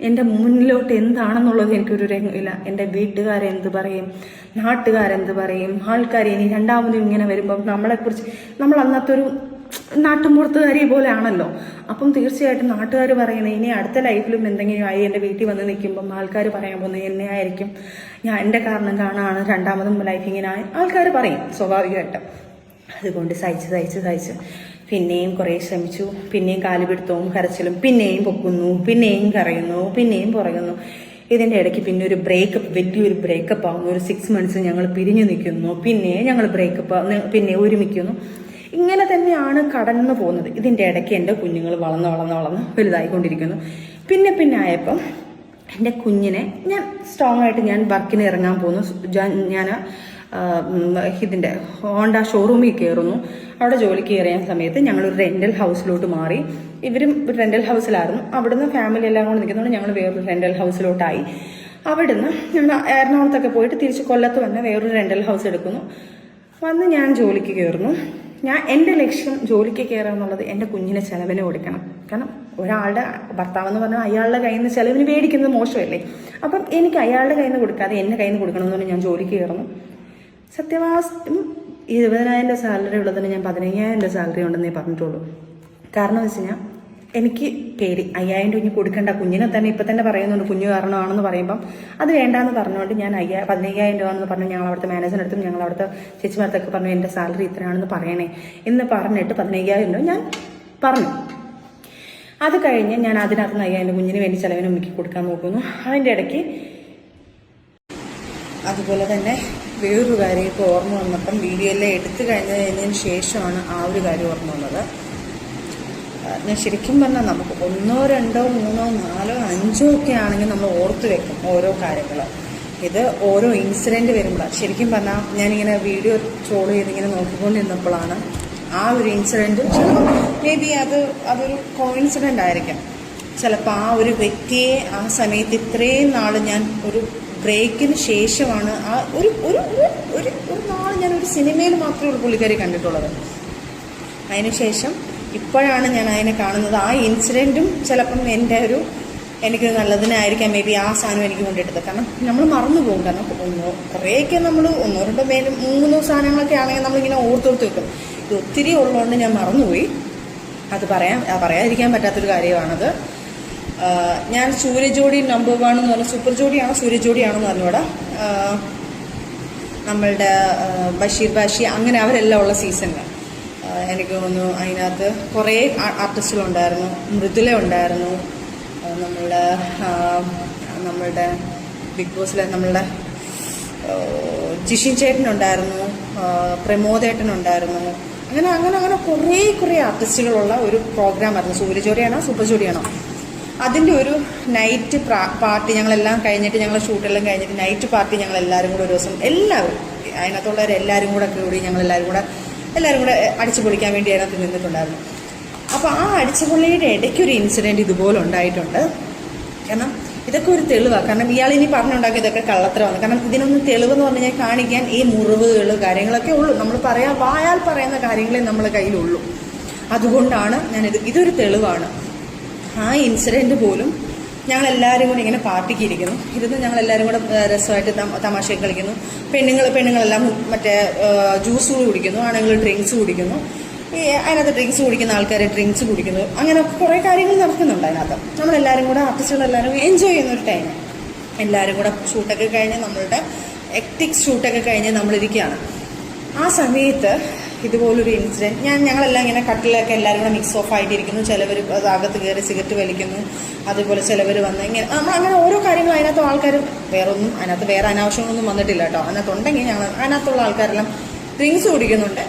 എൻ്റെ മുന്നിലോട്ട് എന്താണെന്നുള്ളത് എനിക്കൊരു ഇല്ല. എൻ്റെ വീട്ടുകാരെന്ത് പറയും, നാട്ടുകാരെന്ത് പറയും, ആൾക്കാർ ഇനി രണ്ടാമതും ഇങ്ങനെ വരുമ്പം നമ്മളെക്കുറിച്ച് നമ്മൾ അന്നത്തെ ഒരു നാട്ടുമ്പുറത്തുകാരി പോലെ ആണല്ലോ. അപ്പം തീർച്ചയായിട്ടും നാട്ടുകാർ പറയണേ ഇനി അടുത്ത ലൈഫിലും എന്തെങ്കിലും ആയി എൻ്റെ വീട്ടിൽ വന്ന് നിൽക്കുമ്പം ആൾക്കാർ പറയാൻ പോകുന്നത് എന്നെ ആയിരിക്കും, ഞാൻ എൻ്റെ കാരണം കാണാണ് രണ്ടാമതും ലൈഫ് ഇങ്ങനെ ആൾക്കാർ പറയും സ്വാഭാവികമായിട്ട്. അതുകൊണ്ട് സഹിച്ച് പിന്നെയും കുറേ ശ്രമിച്ചു. പിന്നെയും കാലുപിടുത്തവും കരച്ചിലും, പിന്നെയും പൊക്കുന്നു, പിന്നെയും കരയുന്നു, പിന്നെയും പുറകുന്നു. ഇതിൻ്റെ ഇടയ്ക്ക് പിന്നെ ഒരു വലിയൊരു ബ്രേക്കപ്പ് ആവുന്നു. ഒരു 6 months ഞങ്ങൾ പിരിഞ്ഞു നിൽക്കുന്നു, പിന്നെ ഞങ്ങൾ പിന്നെ ഒരുമിക്കുന്നു. ഇങ്ങനെ തന്നെയാണ് കടന്നു പോകുന്നത്. ഇതിൻ്റെ ഇടയ്ക്ക് എൻ്റെ കുഞ്ഞുങ്ങൾ വളർന്ന് വലുതായിക്കൊണ്ടിരിക്കുന്നു. പിന്നെ ആയപ്പം എൻ്റെ കുഞ്ഞിനെ ഞാൻ സ്ട്രോങ് ആയിട്ട് ഞാൻ വർക്കിന് ഇറങ്ങാൻ പോകുന്നു. ഞാൻ ഇതിൻ്റെ ഹോണ്ട ഷോറൂമിൽ കയറുന്നു. അവിടെ ജോലിക്ക് കയറിയ സമയത്ത് ഞങ്ങളൊരു റെൻ്റൽ ഹൗസിലോട്ട് മാറി. ഇവരും ഒരു റെൻ്റൽ ഹൗസിലായിരുന്നു. അവിടുന്ന് ഫാമിലി എല്ലാം കൂടെ നിൽക്കുന്നതുകൊണ്ട് ഞങ്ങൾ വേറൊരു റെൻ്റൽ ഹൗസിലോട്ടായി. അവിടുന്ന് ഞങ്ങൾ എറണാകുളത്തൊക്കെ പോയിട്ട് തിരിച്ച് കൊല്ലത്ത് വന്ന് വേറൊരു റെൻ്റൽ ഹൗസ് എടുക്കുന്നു. വന്ന് ഞാൻ ജോലിക്ക് കയറുന്നു. എൻ്റെ ലക്ഷ്യം ജോലിക്ക് കയറുക എന്നുള്ളത് എൻ്റെ കുഞ്ഞിനെ ചിലവിന് കൊടുക്കണം. കാരണം ഒരാളുടെ ഭർത്താവെന്ന് പറഞ്ഞാൽ അയാളുടെ കയ്യിൽ നിന്ന് ചിലവിന് മേടിക്കുന്നത് മോശമല്ലേ. അപ്പം എനിക്ക് അയാളുടെ കയ്യിൽ നിന്ന് കൊടുക്കാതെ എൻ്റെ കയ്യിൽ നിന്ന് കൊടുക്കണമെന്ന് പറഞ്ഞാൽ ഞാൻ ജോലിക്ക് കയറുന്നു. സത്യവാസ്തവം 20,000 സാലറി ഉള്ളതിന് ഞാൻ 15,000 സാലറി ഉണ്ടെന്നേ പറഞ്ഞിട്ടുള്ളൂ. കാരണം എന്ന് വെച്ച് കഴിഞ്ഞാൽ എനിക്ക് പേടി 5,000 രൂപ കൊടുക്കേണ്ട. കുഞ്ഞിനെ തന്നെ ഇപ്പം തന്നെ പറയുന്നുണ്ട് കുഞ്ഞു കാരണമാണെന്ന് പറയുമ്പം അത് വേണ്ടാന്ന് പറഞ്ഞുകൊണ്ട് ഞാൻ 15,000 രൂപ എന്ന് പറഞ്ഞു. ഞങ്ങൾ അവിടുത്തെ മാനേജറിനടുത്തും ഞങ്ങൾ അവിടുത്തെ ചേച്ചിമാർത്തൊക്കെ പറഞ്ഞു എൻ്റെ സാലറി ഇത്രയാണെന്ന് പറയണേ എന്ന് പറഞ്ഞിട്ട് 15,000 രൂപ ഞാൻ പറഞ്ഞു. അത് കഴിഞ്ഞ് ഞാൻ അതിനകത്ത് 5,000 കുഞ്ഞിന് വേണ്ടി ചിലവിന് ഉമ്മിക്ക് കൊടുക്കാൻ നോക്കുന്നു. അതിൻ്റെ ഇടയ്ക്ക് അതുപോലെ തന്നെ വേറൊരു കാര്യം ഇപ്പോൾ ഓർമ്മ വന്നപ്പം വീഡിയോ എല്ലാം എടുത്തു കഴിഞ്ഞതിന് ശേഷമാണ് ആ ഒരു കാര്യം ഓർമ്മ വന്നത്. ഞാൻ ശരിക്കും പറഞ്ഞാൽ നമുക്ക് 1, 2, 3, 4, 5 ഒക്കെ ആണെങ്കിൽ നമ്മൾ ഓർത്ത് വെക്കും ഓരോ കാര്യങ്ങൾ. ഇത് ഓരോ ഇൻസിഡൻറ്റ് വരുമ്പോഴാണ് ശരിക്കും പറഞ്ഞാൽ ഞാനിങ്ങനെ വീഡിയോ ട്രോൾ ചെയ്തിങ്ങനെ നോക്കിക്കൊണ്ടിരുന്നപ്പോഴാണ് ആ ഒരു ഇൻസിഡൻറ്റ് ചിലപ്പോൾ മേ ബി അതൊരു കോയിൻസിഡൻ്റ് ആയിരിക്കാം. ചിലപ്പോൾ ആ ഒരു വ്യക്തിയെ ആ സമയത്ത് ഇത്രയും നാൾ ഞാൻ ഒരു ബ്രേക്കിന് ശേഷമാണ് ആ ഒരു ഒരു ഒരു നാൾ ഞാൻ ഒരു സിനിമയിൽ മാത്രമേ ഉള്ളൂ പുള്ളിക്കാരി കണ്ടിട്ടുള്ളത്. അതിനുശേഷം ഇപ്പോഴാണ് ഞാൻ അതിനെ കാണുന്നത്. ആ ഇൻസിഡൻറ്റും ചിലപ്പം എനിക്ക് നല്ലതിനായിരിക്കാം മേ ബി ആ സാധനം എനിക്ക് കൊണ്ടിട്ടത്. കാരണം നമ്മൾ മറന്നു പോകും. കാരണം കുറേയൊക്കെ നമ്മൾ 1, 2, 3 സാധനങ്ങളൊക്കെ ആണെങ്കിൽ നമ്മളിങ്ങനെ ഓർത്തോർത്ത് വെക്കും. ഇത് ഒത്തിരി ഉള്ളതുകൊണ്ട് ഞാൻ മറന്നുപോയി. അത് പറയാതിരിക്കാൻ പറ്റാത്തൊരു കാര്യമാണത്. ഞാൻ സൂര്യജോഡി നമ്പർ 1 എന്ന് പറഞ്ഞാൽ സൂപ്പർ ജോഡിയാണോ സൂര്യജോഡിയാണെന്ന് പറഞ്ഞൂടാ. നമ്മളുടെ ബഷീർ ബാഷി അങ്ങനെ അവരെല്ലാം ഉള്ള സീസണിൽ എനിക്ക് തോന്നുന്നു അതിനകത്ത് കുറേ ആർട്ടിസ്റ്റുകളുണ്ടായിരുന്നു. മൃദുല ഉണ്ടായിരുന്നു, നമ്മളുടെ ബിഗ് ബോസിലെ നമ്മളുടെ ജിഷിൻ ചേട്ടനുണ്ടായിരുന്നു, പ്രമോദേട്ടനുണ്ടായിരുന്നു. അങ്ങനെ കുറേ ആർട്ടിസ്റ്റുകളുള്ള ഒരു പ്രോഗ്രാമായിരുന്നു. സൂര്യജോഡിയാണോ സൂപ്പർ ജോഡിയാണോ അതിൻ്റെ ഒരു നൈറ്റ് പാർട്ടി ഞങ്ങളെല്ലാം കഴിഞ്ഞിട്ട് ഞങ്ങൾ ഷൂട്ടെല്ലാം കഴിഞ്ഞിട്ട് നൈറ്റ് പാർട്ടി ഞങ്ങളെല്ലാവരും കൂടെ ഒരു ദിവസം എല്ലാവരും അതിനകത്തുള്ളവരെല്ലാവരും കൂടെ കൂടി ഞങ്ങളെല്ലാവരും കൂടെ അടിച്ചു പൊളിക്കാൻ വേണ്ടി അതിനകത്ത് നിന്നിട്ടുണ്ടായിരുന്നു. അപ്പോൾ ആ അടിച്ചുപൊളിയുടെ ഇടയ്ക്കൊരു ഇൻസിഡൻറ്റ് ഇതുപോലെ ഉണ്ടായിട്ടുണ്ട്. കാരണം ഇതൊക്കെ ഒരു തെളിവാണ്. കാരണം ഇയാളിനി പറഞ്ഞുണ്ടാക്കി ഇതൊക്കെ കള്ളത്തരമാണ്. കാരണം ഇതിനൊന്നും തെളിവെന്ന് പറഞ്ഞു കഴിഞ്ഞാൽ കാണിക്കാൻ ഈ മുറിവുകൾ കാര്യങ്ങളൊക്കെ ഉള്ളൂ. നമ്മൾ വായാൽ പറയുന്ന കാര്യങ്ങളെ നമ്മുടെ കയ്യിലുള്ളൂ. അതുകൊണ്ടാണ് ഇതൊരു തെളിവാണ്. ആ ഇൻസിഡൻറ്റ് പോലും ഞങ്ങളെല്ലാവരും കൂടി ഇങ്ങനെ പാർട്ടിക്ക് ഇരിക്കുന്നു. ഇരുന്ന് ഞങ്ങളെല്ലാവരും കൂടെ രസമായിട്ട് തമാശയൊക്കെ കളിക്കുന്നു. പെണ്ണുങ്ങളെല്ലാം മറ്റേ ജ്യൂസ് കുടിക്കുന്നു, ആണുങ്ങൾ ഡ്രിങ്ക്സ് കുടിക്കുന്നു. അതിനകത്ത് ഡ്രിങ്ക്സ് കുടിക്കുന്ന ആൾക്കാർ ഡ്രിങ്ക്സ് കുടിക്കുന്നു. അങ്ങനെ കുറേ കാര്യങ്ങൾ നടക്കുന്നുണ്ട് അതിനകത്ത്. നമ്മളെല്ലാവരും കൂടെ ആർട്ടിസ്റ്റുകളെല്ലാവരും എൻജോയ് ചെയ്യുന്നൊരു ടൈം. എല്ലാവരും കൂടെ ഷൂട്ടൊക്കെ കഴിഞ്ഞ് നമ്മളുടെ എക്ടിക്സ് ഷൂട്ടൊക്കെ കഴിഞ്ഞ് നമ്മളിരിക്കുകയാണ്. ആ സമയത്ത് ഇതുപോലൊരു ഇൻസിഡൻറ്റ് ഞങ്ങളെല്ലാം ഇങ്ങനെ കട്ടിലൊക്കെ എല്ലാവരും കൂടെ മിക്സ് ഓഫ് ആയിട്ടിരിക്കുന്നു. ചിലവർ അകത്ത് കയറി സിഗരറ്റ് വലിക്കുന്നു. അതുപോലെ ചിലവർ വന്ന് ഇങ്ങനെ അങ്ങനെ ഓരോ കാര്യങ്ങളും അതിനകത്ത് ആൾക്കാർ അതിനകത്ത് വേറെ അനാവശ്യങ്ങളൊന്നും വന്നിട്ടില്ല കേട്ടോ. അതിനകത്തുണ്ടെങ്കിൽ അതിനകത്തുള്ള ആൾക്കാരെല്ലാം ഡ്രിങ്ക്സ് കുടിക്കുന്നുണ്ട്,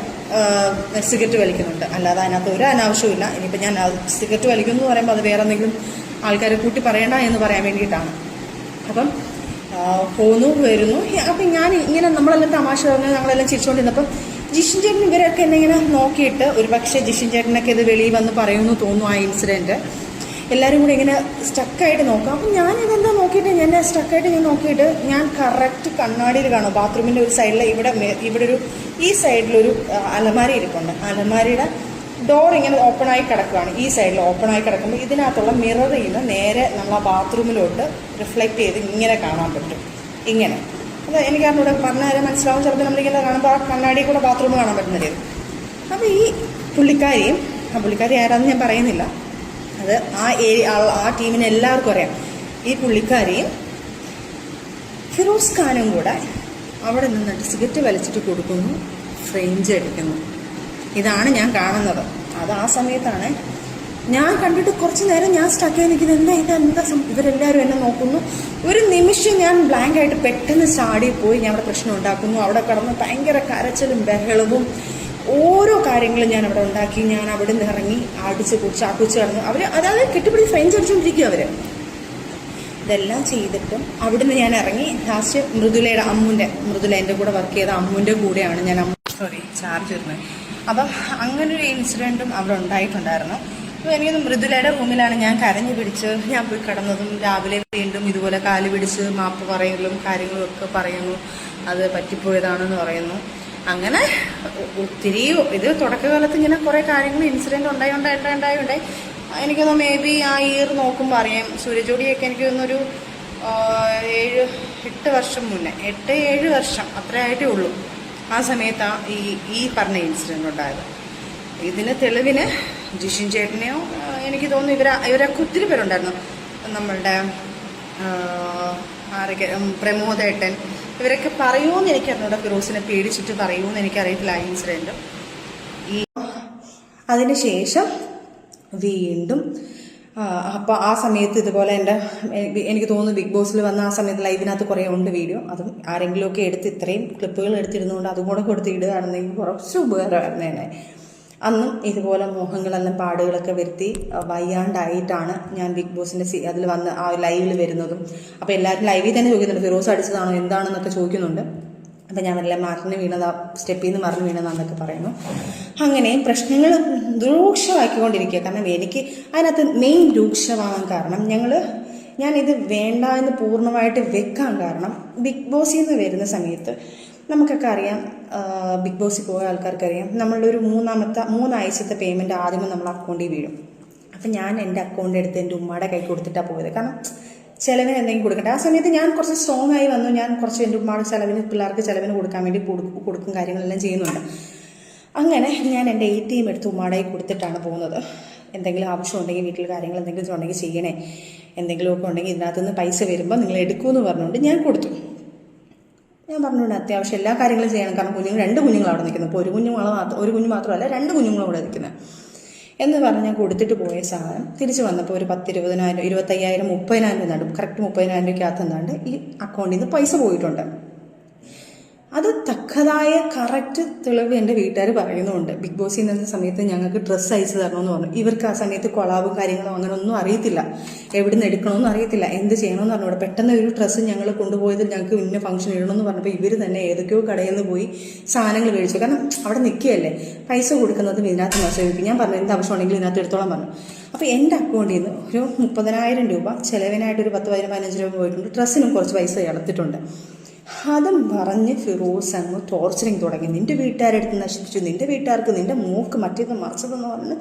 സിഗരറ്റ് വലിക്കുന്നുണ്ട്. അല്ലാതെ അതിനകത്ത് ഒരു അനാവശ്യമില്ല. ഇനിയിപ്പോൾ ഞാൻ സിഗരറ്റ് വലിക്കുന്നു എന്ന് പറയുമ്പോൾ അത് വേറെ എന്തെങ്കിലും ആൾക്കാരെ കൂട്ടി പറയണ്ട എന്ന് പറയാൻ വേണ്ടിയിട്ടാണ്. അപ്പം പോന്നു വരുന്നു. അപ്പം ഞാൻ ഇങ്ങനെ നമ്മളെല്ലാം തമാശ പറഞ്ഞ് ഞങ്ങളെല്ലാം ചിരിച്ചുകൊണ്ടിരുന്നപ്പം ജിഷിൻ ചേട്ടൻ ഇവരൊക്കെ എന്നെ ഇങ്ങനെ നോക്കിയിട്ട് ഒരു പക്ഷേ ജിഷിൻ ചേട്ടനൊക്കെ ഇത് വെളിയിൽ വന്ന് പറയുമെന്ന് തോന്നുന്നു. ആ ഇൻസിഡൻറ്റ് എല്ലാവരും കൂടെ ഇങ്ങനെ സ്റ്റക്കായിട്ട് നോക്കാം. അപ്പം ഞാനിതെന്താ നോക്കിയിട്ട് ഞാൻ നോക്കിയിട്ട് ഞാൻ കറക്റ്റ് കണ്ണാടിയിൽ കാണും. ബാത്റൂമിൻ്റെ ഒരു സൈഡിൽ ഇവിടെ ഒരു ഈ സൈഡിലൊരു അലമാരി ഇരിപ്പുണ്ട്. അലമാരിയുടെ ഡോർ ഇങ്ങനെ ഓപ്പണായി കിടക്കുകയാണ്. ഈ സൈഡിൽ ഓപ്പണായി കിടക്കുമ്പോൾ ഇതിനകത്തുള്ള മിററിൽ നിന്ന് നേരെ നമ്മൾ ആ ബാത്റൂമിലോട്ട് റിഫ്ലക്റ്റ് ചെയ്ത് ഇങ്ങനെ കാണാൻ പറ്റും. ഇങ്ങനെ അത് എനിക്ക് അതിനോട് പറഞ്ഞാൽ മനസ്സിലാവും. ചിലപ്പോൾ നമ്മളിങ്ങനെ കാണുമ്പോൾ ആ കണ്ണാടിയിൽ കൂടെ ബാത്റൂം കാണാൻ പറ്റുന്നത്. അപ്പോൾ ഈ പുള്ളിക്കാരി ആരാന്ന് ഞാൻ പറയുന്നില്ല. അത് ആ ടീമിന് എല്ലാവർക്കും അറിയാം. ഈ പുള്ളിക്കാരിയും ഫിറോസ് ഖാനും കൂടെ അവിടെ നിന്നിട്ട് സിഗരറ്റ് വലിച്ചിട്ട് കൊടുക്കുന്നു, ഫ്രഞ്ച് അടിക്കുന്നു. ഇതാണ് ഞാൻ കാണുന്നത്. അത് ആ സമയത്താണ് ഞാൻ കണ്ടിട്ട് കുറച്ച് നേരം ഞാൻ സ്റ്റക്കായി നിൽക്കുന്നത്. എന്താ ഇവരെല്ലാവരും എന്നെ നോക്കുന്നു. ഒരു നിമിഷം ഞാൻ ബ്ലാങ്കായിട്ട് പെട്ടെന്ന് ചാടിപ്പോയി. ഞാൻ അവിടെ പ്രശ്നം ഉണ്ടാക്കുന്നു. അവിടെ കിടന്ന് ഭയങ്കര കരച്ചിലും ബഹളവും ഓരോ കാര്യങ്ങളും ഞാൻ അവിടെ ഉണ്ടാക്കി. ഞാൻ അവിടെ നിന്ന് ഇറങ്ങി അടിച്ച് കുടിച്ച് കിടന്നു. അതായത് കെട്ടിപ്പിടിച്ച് ഫ്രഞ്ച് അടിച്ചുകൊണ്ടിരിക്കും അവർ. ഇതെല്ലാം ചെയ്തിട്ടും അവിടുന്ന് ഞാൻ ഇറങ്ങി ലാസ്റ്റ് മൃദുല എൻ്റെ കൂടെ വർക്ക് ചെയ്ത അമ്മുൻ്റെ കൂടെയാണ് ഞാൻ ചാർജ് വരുന്നത്. അപ്പം അങ്ങനൊരു ഇൻസിഡൻറ്റും അവിടെ ഉണ്ടായിട്ടുണ്ടായിരുന്നു. അപ്പോൾ എനിക്കൊന്ന് മൃദുലയുടെ റൂമിലാണ് ഞാൻ കരഞ്ഞു പിടിച്ച് ഞാൻ പോയി കിടന്നതും രാവിലെ വീണ്ടും ഇതുപോലെ കാല് പിടിച്ച് മാപ്പ് പറയലും കാര്യങ്ങളും ഒക്കെ പറയുന്നു, അത് പറ്റിപ്പോയതാണെന്ന് പറയുന്നു. അങ്ങനെ ഒത്തിരി ഇത് തുടക്കകാലത്ത് ഇങ്ങനെ കുറേ കാര്യങ്ങൾ ഇൻസിഡൻറ്റ് ഉണ്ടായി. എനിക്കൊന്ന് മേ ബി ആ ഇയർ നോക്കുമ്പോൾ അറിയാം. സൂര്യജോടിയൊക്കെ എനിക്ക് തോന്നുന്നൊരു 7-8 വർഷം മുന്നേ, 8-7 വർഷം അത്രയായിട്ടേ ഉള്ളൂ. ആ സമയത്താണ് ഈ പറഞ്ഞ ഇൻസിഡൻറ്റ് ഉണ്ടായത്. ഇതിന് തെളിവിന് ജിഷിൻ ചേട്ടനെയോ എനിക്ക് തോന്നുന്നു ഇവരൊക്കെ ഒത്തിരി പേരുണ്ടായിരുന്നു. നമ്മളുടെ ആരൊക്കെ, പ്രമോദേട്ടൻ, ഇവരൊക്കെ പറയുമെന്ന് എനിക്കറിഞ്ഞൂടെ. ഫിറോസിനെ പേടിച്ചിട്ട് പറയുമെന്ന് എനിക്കറിയത്തില്ല ആ ഇൻസിഡൻറ്റ്. അതിനുശേഷം വീണ്ടും അപ്പോൾ ആ സമയത്ത് ഇതുപോലെ എനിക്ക് തോന്നുന്നു ബിഗ് ബോസിൽ വന്ന ആ സമയത്ത് ലൈവിനകത്ത് കുറേ ഉണ്ട് വീഡിയോ. അതും ആരെങ്കിലുമൊക്കെ എടുത്ത് ഇത്രയും ക്ലിപ്പുകൾ എടുത്തിരുന്നുകൊണ്ട് അതും കൂടെ കൊടുത്ത് ഇടുകയാണെന്നെങ്കിൽ കുറച്ച് ഉപകാരമായിരുന്നേനെ. അന്നും ഇതുപോലെ മോഹങ്ങളെല്ലാം പാടുകളൊക്കെ വരുത്തി വയ്യാണ്ടായിട്ടാണ് ഞാൻ ബിഗ് ബോസിൻ്റെ അതിൽ വന്ന് ആ ലൈവിൽ വരുന്നതും. അപ്പോൾ എല്ലാവരും ലൈവിൽ തന്നെ ചോദിക്കുന്നുണ്ട് ഫിറോസ് അടിച്ചതാണോ എന്താണെന്നൊക്കെ ചോദിക്കുന്നുണ്ട്. അപ്പം ഞാൻ എല്ലാം സ്റ്റെപ്പിൽ നിന്ന് മറിഞ്ഞ് വീണതാന്നൊക്കെ പറയുന്നു. അങ്ങനെയും പ്രശ്നങ്ങൾ രൂക്ഷമാക്കിക്കൊണ്ടിരിക്കുക. കാരണം എനിക്ക് അതിനകത്ത് മെയിൻ രൂക്ഷമാകാൻ കാരണം ഞാനിത് വേണ്ട എന്ന് പൂർണ്ണമായിട്ട് വെക്കാൻ കാരണം ബിഗ് ബോസിൽ നിന്ന് വരുന്ന സമയത്ത് നമുക്കൊക്കെ അറിയാം, ബിഗ് ബോസിൽ പോയ ആൾക്കാർക്കറിയാം, നമ്മളൊരു 3 ആഴ്ചത്തെ പേയ്മെൻറ്റ് ആദ്യമേ നമ്മൾ അക്കൗണ്ടിൽ വീഴും. അപ്പം ഞാൻ എൻ്റെ അക്കൗണ്ട് എടുത്ത് എൻ്റെ ഉമ്മയുടെ കൈ കൊടുത്തിട്ടാണ് പോയത്. കാരണം ചിലവിന് എന്തെങ്കിലും കൊടുക്കട്ടെ. ആ സമയത്ത് ഞാൻ കുറച്ച് സ്ട്രോങ് ആയി വന്നു. ഞാൻ കുറച്ച് എൻ്റെ ഉമ്മയുടെ പിള്ളേർക്ക് ചിലവിന് കൊടുക്കാൻ വേണ്ടി കൊടുക്കും കാര്യങ്ങളെല്ലാം ചെയ്യുന്നുണ്ട്. അങ്ങനെ ഞാൻ എൻ്റെ ATM എടുത്ത് ഉമ്മയുടെ കൊടുത്തിട്ടാണ് പോകുന്നത്. എന്തെങ്കിലും ആവശ്യമുണ്ടെങ്കിൽ വീട്ടിൽ കാര്യങ്ങൾ എന്തെങ്കിലും ഉണ്ടെങ്കിൽ ചെയ്യണേ, എന്തെങ്കിലുമൊക്കെ ഉണ്ടെങ്കിൽ ഇതിനകത്തുനിന്ന് പൈസ വരുമ്പോൾ നിങ്ങൾ എടുക്കുമെന്ന് പറഞ്ഞുകൊണ്ട് ഞാൻ കൊടുത്തു. ഞാൻ പറഞ്ഞുകൊണ്ട് അത്യാവശ്യം എല്ലാ കാര്യങ്ങളും ചെയ്യണം. കാരണം 2 കുഞ്ഞുങ്ങൾ അവിടെ നിൽക്കുന്നത്. ഇപ്പോൾ ഒരു കുഞ്ഞ് മാത്രമല്ല 2 കുഞ്ഞുങ്ങളും അവിടെ നിൽക്കുന്നത് എന്ന് പറഞ്ഞ് ഞാൻ കൊടുത്തിട്ട് പോയ സാധനം തിരിച്ച് വന്നപ്പോൾ ഒരു 10,000, 20,000, 25,000, 30,000 എന്നാണ്ട് കറക്റ്റ് 30,000 രൂപയ്ക്കകത്ത് എന്നാണ്ട് ഈ അക്കൗണ്ടിൽ നിന്ന് പൈസ പോയിട്ടുണ്ട്. അത് തക്കതായ കറക്റ്റ് തെളിവ് എൻ്റെ വീട്ടുകാർ പറയുന്നുണ്ട്. ബിഗ് ബോസിൽ നിന്ന സമയത്ത് ഞങ്ങൾക്ക് ഡ്രസ്സ് അയച്ചു തരണമെന്ന് പറഞ്ഞു. ഇവർക്ക് ആ സമയത്ത് കൊളാബും കാര്യങ്ങളോ അങ്ങനെ ഒന്നും അറിയത്തില്ല, എവിടെ നിന്ന് എടുക്കണമെന്ന് അറിയത്തില്ല, എന്ത് ചെയ്യണമെന്ന് പറഞ്ഞുകൂടെ. പെട്ടെന്ന് ഒരു ഡ്രസ്സ് ഞങ്ങൾ കൊണ്ടുപോയതിൽ ഞങ്ങൾക്ക് ഇന്ന ഫംഗ്ഷൻ ഇടണമെന്ന് പറഞ്ഞപ്പോൾ ഇവർ തന്നെ ഏതൊക്കെയോ കടയിൽ നിന്ന് പോയി സാധനങ്ങൾ മേടിച്ചു. കാരണം അവിടെ നിൽക്കുകയല്ലേ, പൈസ കൊടുക്കുന്നതും ഇതിനകത്ത് മെസ്സേജ്. ഞാൻ പറഞ്ഞു എന്ത് ആവശ്യമുണ്ടെങ്കിലും ഇതിനകത്ത് എടുത്തോളം പറഞ്ഞു. അപ്പോൾ എൻ്റെ അക്കൗണ്ടിൽ നിന്ന് ഒരു 30,000 രൂപ ചിലവിനായിട്ട് ഒരു 10,000-15 രൂപ പോയിട്ടുണ്ട്. ഡ്രസ്സിനും കുറച്ച് പൈസ ഇളത്തിട്ടുണ്ട്. അതും പറഞ്ഞ് ഫിറോസ് അങ്ങ് ടോർച്ചറിങ് തുടങ്ങി. നിൻ്റെ വീട്ടുകാരെടുത്ത് നശിപ്പിച്ചു, നിൻ്റെ വീട്ടുകാർക്ക് നിൻ്റെ മൂക്ക് മറ്റേത് മറിച്ചതെന്ന് പറഞ്ഞ്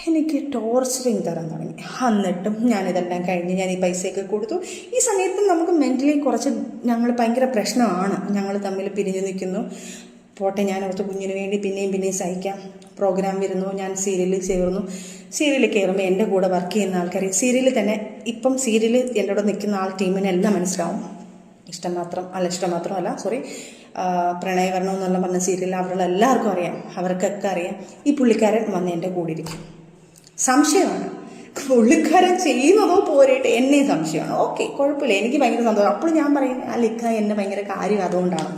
എനിക്ക് ടോർച്ചറിങ് തരാൻ തുടങ്ങി. എന്നിട്ടും ഞാനിതെല്ലാം കഴിഞ്ഞ് ഞാൻ ഈ പൈസയൊക്കെ കൊടുത്തു. ഈ സമയത്ത് നമുക്ക് മെൻ്റലി കുറച്ച് ഞങ്ങൾ ഭയങ്കര പ്രശ്നമാണ്. ഞങ്ങൾ തമ്മിൽ പിരിഞ്ഞു നിൽക്കുന്നു. പോട്ടെ, ഞാൻ ഓർത്ത് കുഞ്ഞിന് വേണ്ടി പിന്നെയും സഹിക്കാം. പ്രോഗ്രാം വരുന്നു, ഞാൻ സീരിയലിൽ ചേർന്നു. സീരിയലിൽ കയറുമ്പോൾ എൻ്റെ കൂടെ വർക്ക് ചെയ്യുന്ന ആൾക്കാർ സീരിയലിൽ തന്നെ ഇപ്പം സീരിയലിൽ എൻ്റെ കൂടെ നിൽക്കുന്ന ടീമിനെല്ലാം മനസ്സിലാവും. ഇഷ്ടം മാത്രമല്ല പ്രണയവർണ്ണം എന്നുള്ള പറഞ്ഞ സീരിയൽ അവരുടെ എല്ലാവർക്കും അറിയാം, അവർക്കൊക്കെ അറിയാം. ഈ പുള്ളിക്കാരൻ വന്ന് എൻ്റെ കൂടെ ഇരിക്കും. സംശയമാണ് പുള്ളിക്കാരൻ ചെയ്യുന്നതോ പോരട്ടെ, എന്നെ സംശയമാണ്. ഓക്കെ, കുഴപ്പമില്ല, എനിക്ക് ഭയങ്കര സന്തോഷം. അപ്പോൾ ഞാൻ പറയുന്നത് ആ ലിക്ക എന്നെ ഭയങ്കര കാര്യം അതുകൊണ്ടാണ്